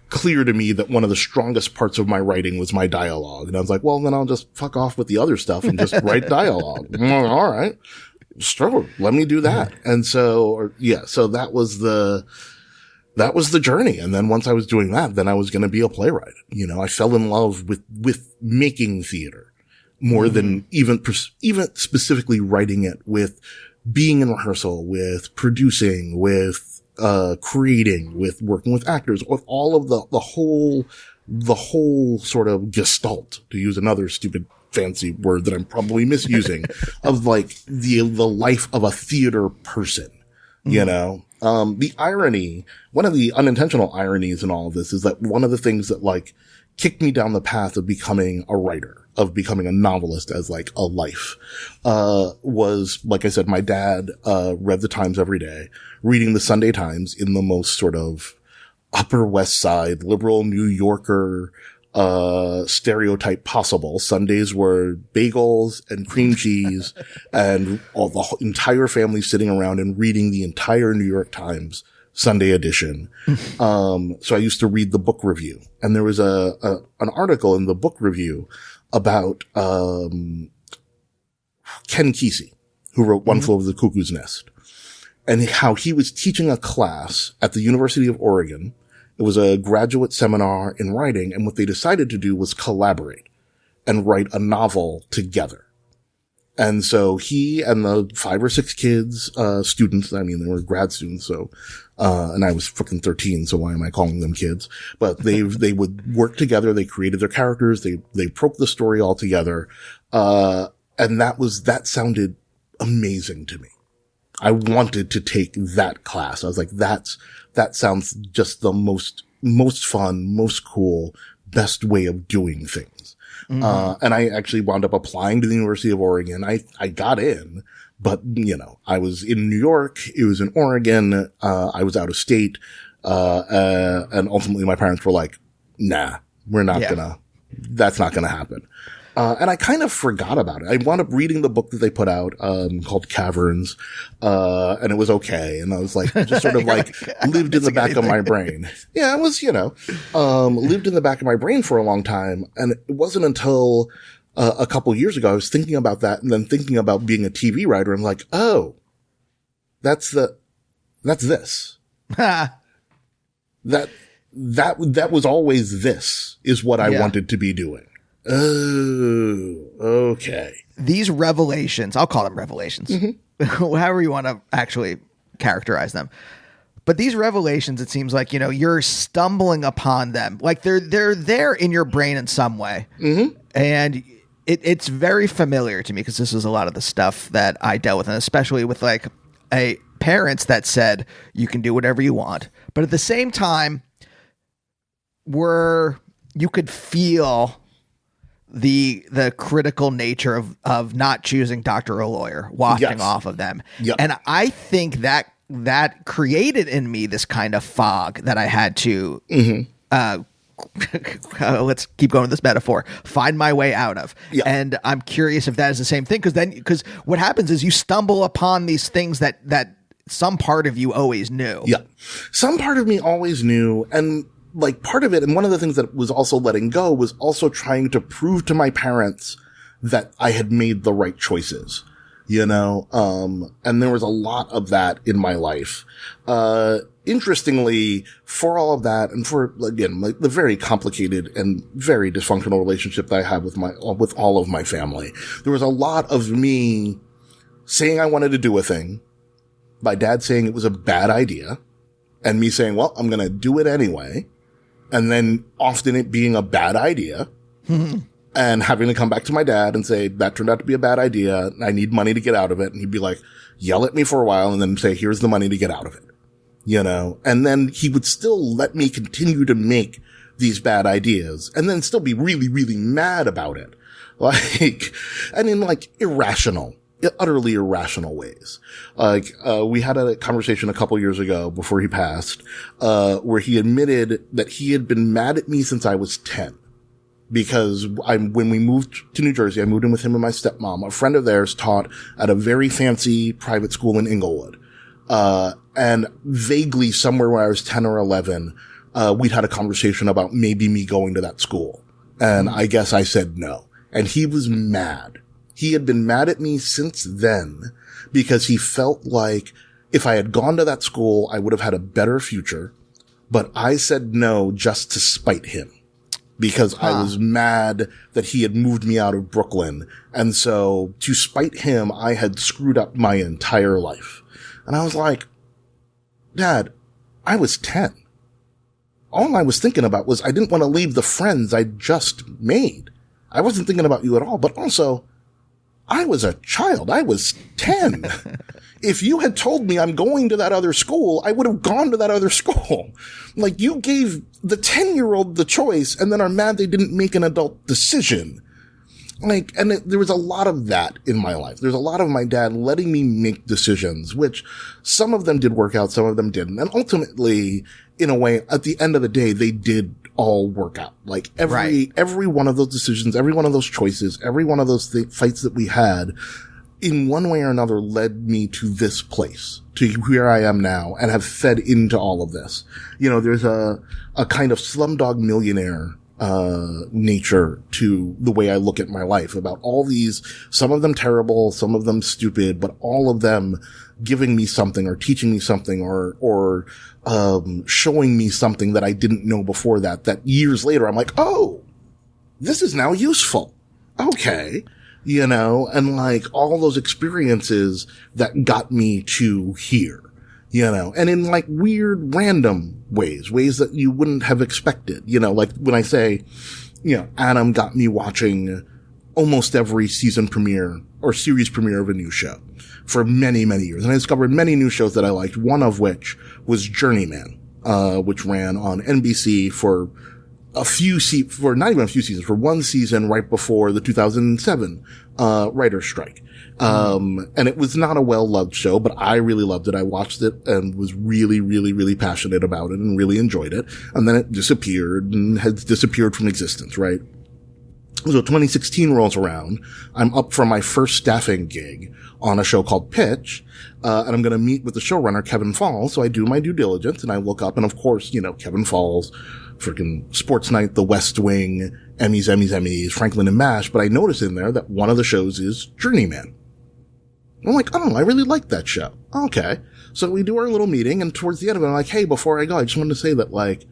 clear to me that one of the strongest parts of my writing was my dialogue. And I was like, well, then I'll just fuck off with the other stuff and just write dialogue. All right. Sure. Let me do that. And so, so that was the journey. And then once I was doing that, then I was going to be a playwright. I fell in love with making theater more than even specifically writing it with being in rehearsal, with producing, with, creating, with working with actors, with all of the whole sort of gestalt, to use another stupid fancy word that I'm probably misusing, of like the life of a theater person, you know? The irony, one of the unintentional ironies in all of this is that one of the things that like kicked me down the path of becoming a writer, of becoming a novelist as like a life, was, like I said, my dad, read the Times every day, reading the Sunday Times in the most sort of Upper West Side, liberal New Yorker, stereotype possible. Sundays were bagels and cream cheese and all the entire family sitting around and reading the entire New York Times Sunday edition. So I used to read the book review, and there was an article in the book review about, Ken Kesey, who wrote One Flew Over the Cuckoo's Nest, and how he was teaching a class at the University of Oregon. It was a graduate seminar in writing, and what they decided to do was collaborate and write a novel together. And so he and the 5 or 6 kids, students, I mean, they were grad students, so, and I was freaking 13, so why am I calling them kids? But they would work together, they created their characters, they broke the story all together, and that sounded amazing to me. I wanted to take that class. I was like, that sounds just the most fun, most cool, best way of doing things. And I actually wound up applying to the University of Oregon. I got in, but you know, I was in New York. It was in Oregon. I was out of state. And ultimately my parents were like, nah, that's not gonna happen. And I kind of forgot about it. I wound up reading the book that they put out, called Caverns, and it was okay. And I was like, just sort of like lived in the back of my brain. Yeah, it was, you know, lived in the back of my brain for a long time. And it wasn't until, a couple years ago, I was thinking about that and then thinking about being a TV writer. I'm like, oh, that's this. that was always this is what I wanted to be doing. Oh, okay. These revelations, I'll call them revelations, however you want to actually characterize them. But these revelations, it seems like, you know, you're stumbling upon them. Like they're there in your brain in some way. And it's very familiar to me because this is a lot of the stuff that I dealt with, and especially with like parents that said you can do whatever you want. But at the same time, you could feel the critical nature of not choosing doctor or lawyer wafting off of them. And I think that created in me this kind of fog that I had to, let's keep going with this metaphor, find my way out of. And I'm curious if that is the same thing. Because what happens is you stumble upon these things that some part of you always knew. Some part of me always knew. And like part of it, and one of the things that was also letting go was also trying to prove to my parents that I had made the right choices, you know? And there was a lot of that in my life. Interestingly, for all of that, and for, again, like the very complicated and very dysfunctional relationship that I had with all of my family, there was a lot of me saying I wanted to do a thing, my dad saying it was a bad idea, and me saying, well, I'm going to do it anyway. And then often it being a bad idea and having to come back to my dad and say, that turned out to be a bad idea. I need money to get out of it. And he'd be like, yell at me for a while and then say, here's the money to get out of it, you know? And then he would still let me continue to make these bad ideas and then still be really, really mad about it. Like, and in like utterly irrational ways. Like, we had a conversation a couple years ago before he passed, where he admitted that he had been mad at me since I was 10. Because when we moved to New Jersey, I moved in with him and my stepmom. A friend of theirs taught at a very fancy private school in Inglewood. And vaguely somewhere when I was 10 or 11, we'd had a conversation about maybe me going to that school. And I guess I said no. And he was mad. He had been mad at me since then because he felt like if I had gone to that school, I would have had a better future. But I said no just to spite him. because I was mad that he had moved me out of Brooklyn. And so to spite him, I had screwed up my entire life. And I was like, Dad, I was 10. All I was thinking about was I didn't want to leave the friends I'd just made. I wasn't thinking about you at all, but also I was a child. I was 10. If you had told me I'm going to that other school, I would have gone to that other school. Like, you gave the 10-year-old the choice and then are mad they didn't make an adult decision. Like, and there was a lot of that in my life. There's a lot of my dad letting me make decisions, which some of them did work out, some of them didn't. And ultimately, in a way, at the end of the day, they did all work out. Like, every one of those decisions, every one of those choices, every one of those fights that we had, in one way or another, led me to this place, to where I am now, and have fed into all of this. You know, there's a kind of Slumdog Millionaire nature to the way I look at my life, about all these, some of them terrible, some of them stupid, but all of them giving me something or teaching me something or showing me something that I didn't know before that years later I'm like, oh, this is now useful. Okay. You know, and like all those experiences that got me to here, you know, and in like weird random ways that you wouldn't have expected, you know, like when I say, you know, Adam got me watching almost every season premiere or series premiere of a new show for many, many years. And I discovered many new shows that I liked, one of which was Journeyman, which ran on NBC for not even a few seasons, for one season right before the 2007, writer's strike. And it was not a well-loved show, but I really loved it. I watched it and was really, really, really passionate about it and really enjoyed it. And then it disappeared and has disappeared from existence, right? So 2016 rolls around. I'm up for my first staffing gig on a show called Pitch. And I'm going to meet with the showrunner, Kevin Falls. So I do my due diligence and I look up, and of course, you know, Kevin Falls, freaking Sports Night, The West Wing, Emmys, Franklin and MASH. But I notice in there that one of the shows is Journeyman. I'm like, oh, I really like that show. Okay. So we do our little meeting, and towards the end of it, I'm like, hey, before I go, I just wanted to say that, like,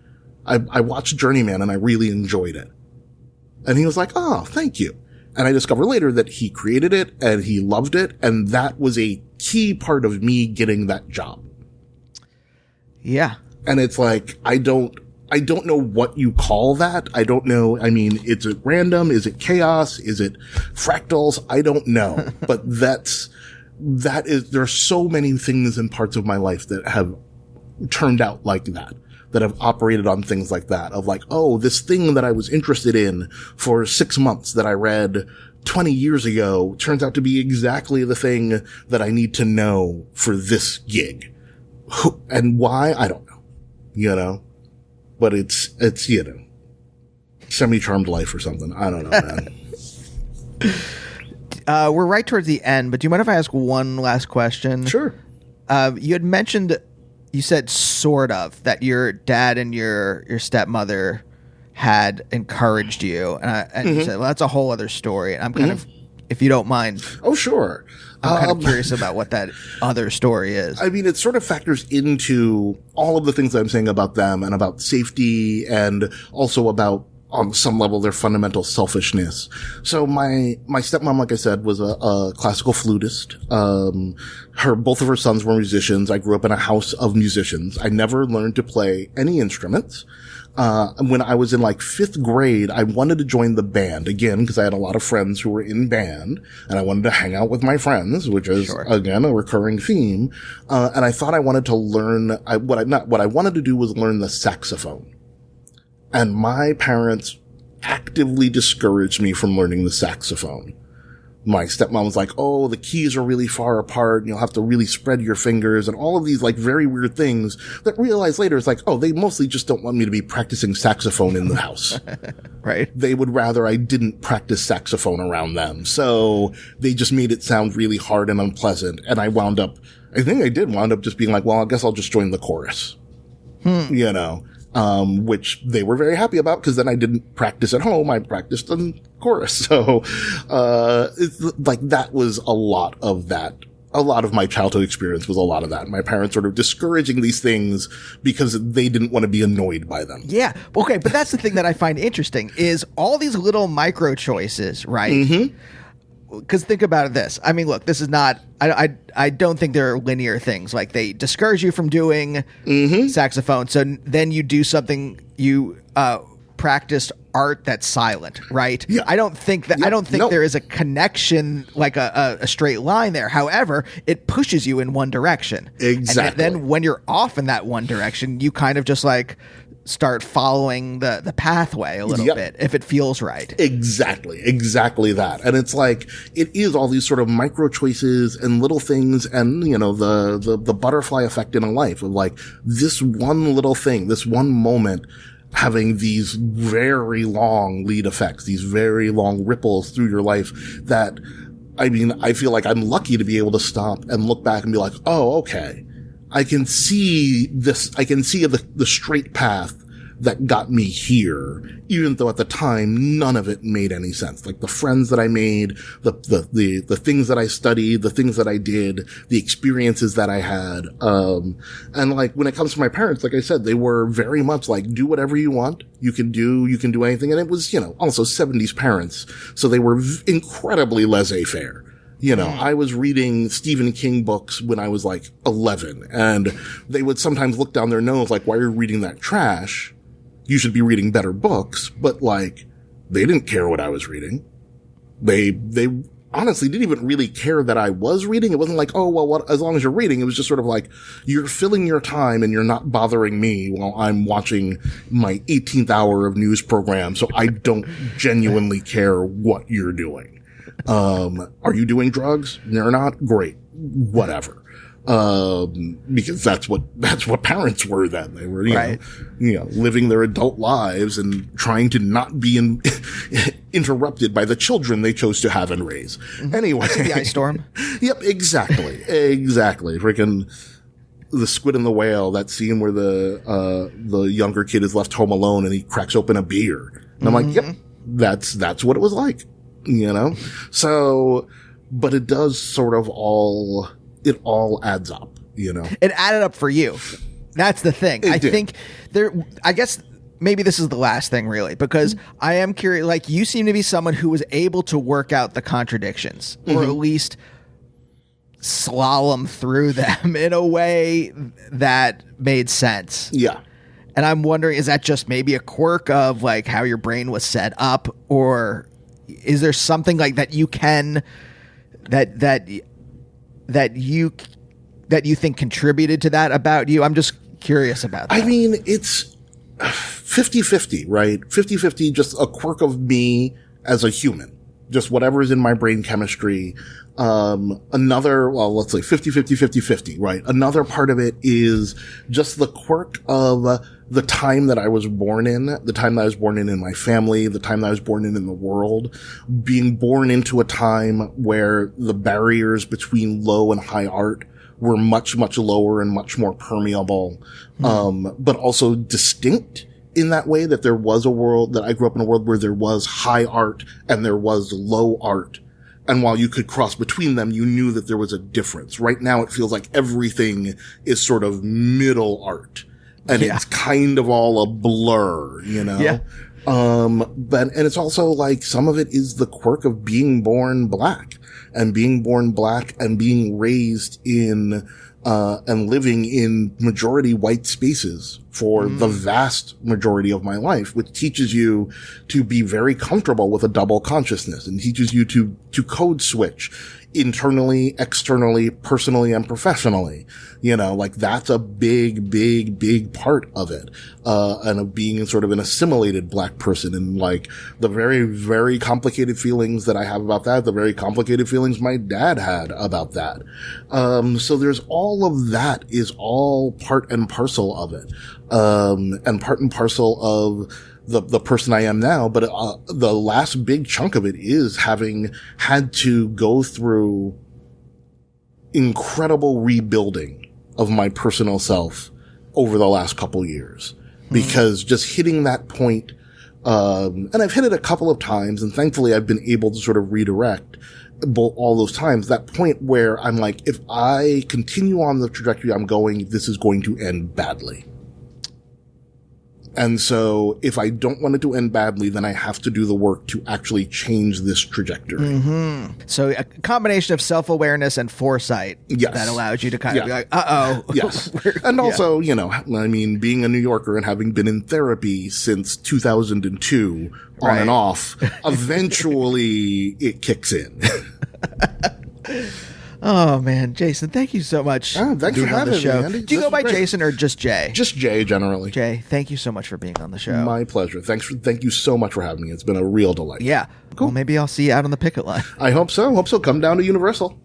I watched Journeyman and I really enjoyed it. And he was like, oh, thank you. And I discovered later that he created it and he loved it. And that was a key part of me getting that job. Yeah. And it's like, I don't know what you call that. I don't know. I mean, is it random? Is it chaos? Is it fractals? I don't know. But there are so many things and parts of my life that have turned out like that have operated on things like that, of like, oh, this thing that I was interested in for 6 months that I read 20 years ago turns out to be exactly the thing that I need to know for this gig. And why? I don't know. You know? But it's, you know, semi-charmed life or something. I don't know, man. We're right towards the end, but do you mind if I ask one last question? Sure. You had mentioned, you said sort of, that your dad and your stepmother had encouraged you. And you said, well, that's a whole other story. And I'm kind of, if you don't mind. Oh, sure. I'm kind of curious about what that other story is. I mean, it sort of factors into all of the things that I'm saying about them and about safety, and also about, on some level, their fundamental selfishness. So my stepmom, like I said, was a classical flutist. Both of her sons were musicians. I grew up in a house of musicians. I never learned to play any instruments. When I was in like 5th grade, I wanted to join the band again, because I had a lot of friends who were in band, and I wanted to hang out with my friends, which is, again, a recurring theme. And I thought I wanted to learn, what I wanted to do was learn the saxophone. And my parents actively discouraged me from learning the saxophone. My stepmom was like, oh, the keys are really far apart, and you'll have to really spread your fingers, and all of these like very weird things that realize later it's like, oh, they mostly just don't want me to be practicing saxophone in the house. Right. They would rather I didn't practice saxophone around them. So they just made it sound really hard and unpleasant. And I wound up just being like, well, I guess I'll just join the chorus. You know? Which they were very happy about, because then I didn't practice at home. I practiced in chorus. So, it's like that was a lot of that, a lot of my childhood experience was a lot of that. My parents sort of discouraging these things because they didn't want to be annoyed by them. Yeah. Okay. But that's the thing that I find interesting is all these little micro choices, right? Mm-hmm. Because think about this. I mean, look, this is not, I don't think there are linear things. Like they discourage you from doing saxophone. So then you do something, you practiced art that's silent, right? Yeah. I don't think that, there is a connection, like a straight line there. However, it pushes you in one direction. Exactly. And then when you're off in that one direction, you kind of just like start following the pathway a little bit if it feels right. Exactly that. And it's like, it is all these sort of micro choices and little things and, you know, the butterfly effect in a life of like this one little thing, this one moment having these very long lead effects, these very long ripples through your life that, I mean, I feel like I'm lucky to be able to stop and look back and be like, oh, okay. I can see this, I can see the straight path that got me here, even though at the time none of it made any sense. Like the friends that I made, the things that I studied, the things that I did, the experiences that I had. And like when it comes to my parents, like I said, they were very much like, do whatever you want. You can do anything. And it was, you know, also 70s parents. So they were incredibly laissez-faire. You know, I was reading Stephen King books when I was like 11, and they would sometimes look down their nose like, why are you reading that trash? You should be reading better books. But like, they didn't care what I was reading. They honestly didn't even really care that I was reading. It wasn't like, oh, well, what, as long as you're reading, it was just sort of like, you're filling your time and you're not bothering me while I'm watching my 18th hour of news program. So I don't genuinely care what you're doing. Are you doing drugs? They're not great. Whatever. Because that's what parents were then. They were, you know, living their adult lives and trying to not be interrupted by the children they chose to have and raise. Anyway. The ice storm. Yep, exactly. Freaking the Squid and the Whale, that scene where the younger kid is left home alone and he cracks open a beer. And I'm like, yep, that's what it was like. You know? So, but it does sort of it all adds up, you know? It added up for you. That's the thing. I think I guess maybe this is the last thing really, because I am curious, like you seem to be someone who was able to work out the contradictions or at least slalom through them in a way that made sense. Yeah. And I'm wondering, is that just maybe a quirk of like how your brain was set up, or is there something like that you can that you think contributed to that about you? I'm just curious about that. I mean, it's 50-50, right? 50-50, just a quirk of me as a human. Just whatever is in my brain chemistry. Let's say 50-50, right? Another part of it is just the quirk of the time that I was born in, the time that I was born in my family, the time that I was born in the world, being born into a time where the barriers between low and high art were much, much lower and much more permeable, but also distinct in that way that there was a world that I grew up in a world where there was high art and there was low art. And while you could cross between them, you knew that there was a difference. Right now, it feels like everything is sort of middle art. And it's kind of all a blur, you know? Yeah. And it's also like some of it is the quirk of being born black and being raised in, and living in majority white spaces for the vast majority of my life, which teaches you to be very comfortable with a double consciousness and teaches you to code switch internally, externally, personally, and professionally. You know, like that's a big, big, big part of it. And of being sort of an assimilated black person and like the very, very complicated feelings that I have about that, the very complicated feelings my dad had about that. So there's all of that is all part and parcel of it. And part and parcel of the person I am now, but the last big chunk of it is having had to go through incredible rebuilding of my personal self over the last couple years. Because just hitting that point, and I've hit it a couple of times, and thankfully I've been able to sort of redirect all those times, that point where I'm like, if I continue on the trajectory I'm going, this is going to end badly. And so if I don't want it to end badly, then I have to do the work to actually change this trajectory. Mm-hmm. So a combination of self-awareness and foresight that allows you to kind of be like, uh-oh. Yes. And also, you know, I mean, being a New Yorker and having been in therapy since 2002 on and off, eventually it kicks in. Oh, man. Jason, thank you so much. Thanks for having me, Andy. Do you go by Jason or just Jay? Just Jay, generally. Jay, thank you so much for being on the show. My pleasure. Thank you so much for having me. It's been a real delight. Yeah. Cool. Well, maybe I'll see you out on the picket line. I hope so. Come down to Universal.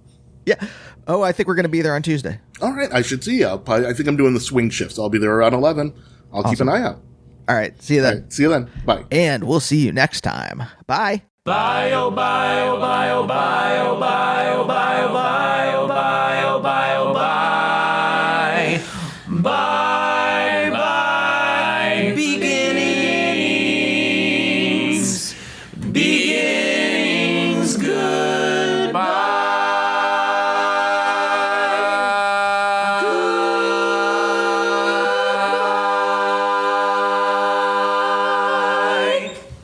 Yeah. Oh, I think we're going to be there on Tuesday. All right. I should see you. I think I'm doing the swing shifts. I'll be there around 11. I'll keep an eye out. All right. See you then. All right, see you then. Bye. And we'll see you next time. Bye. Bye, oh, bye, oh, bye, oh, bye, oh, bye, oh, bye, oh, bye.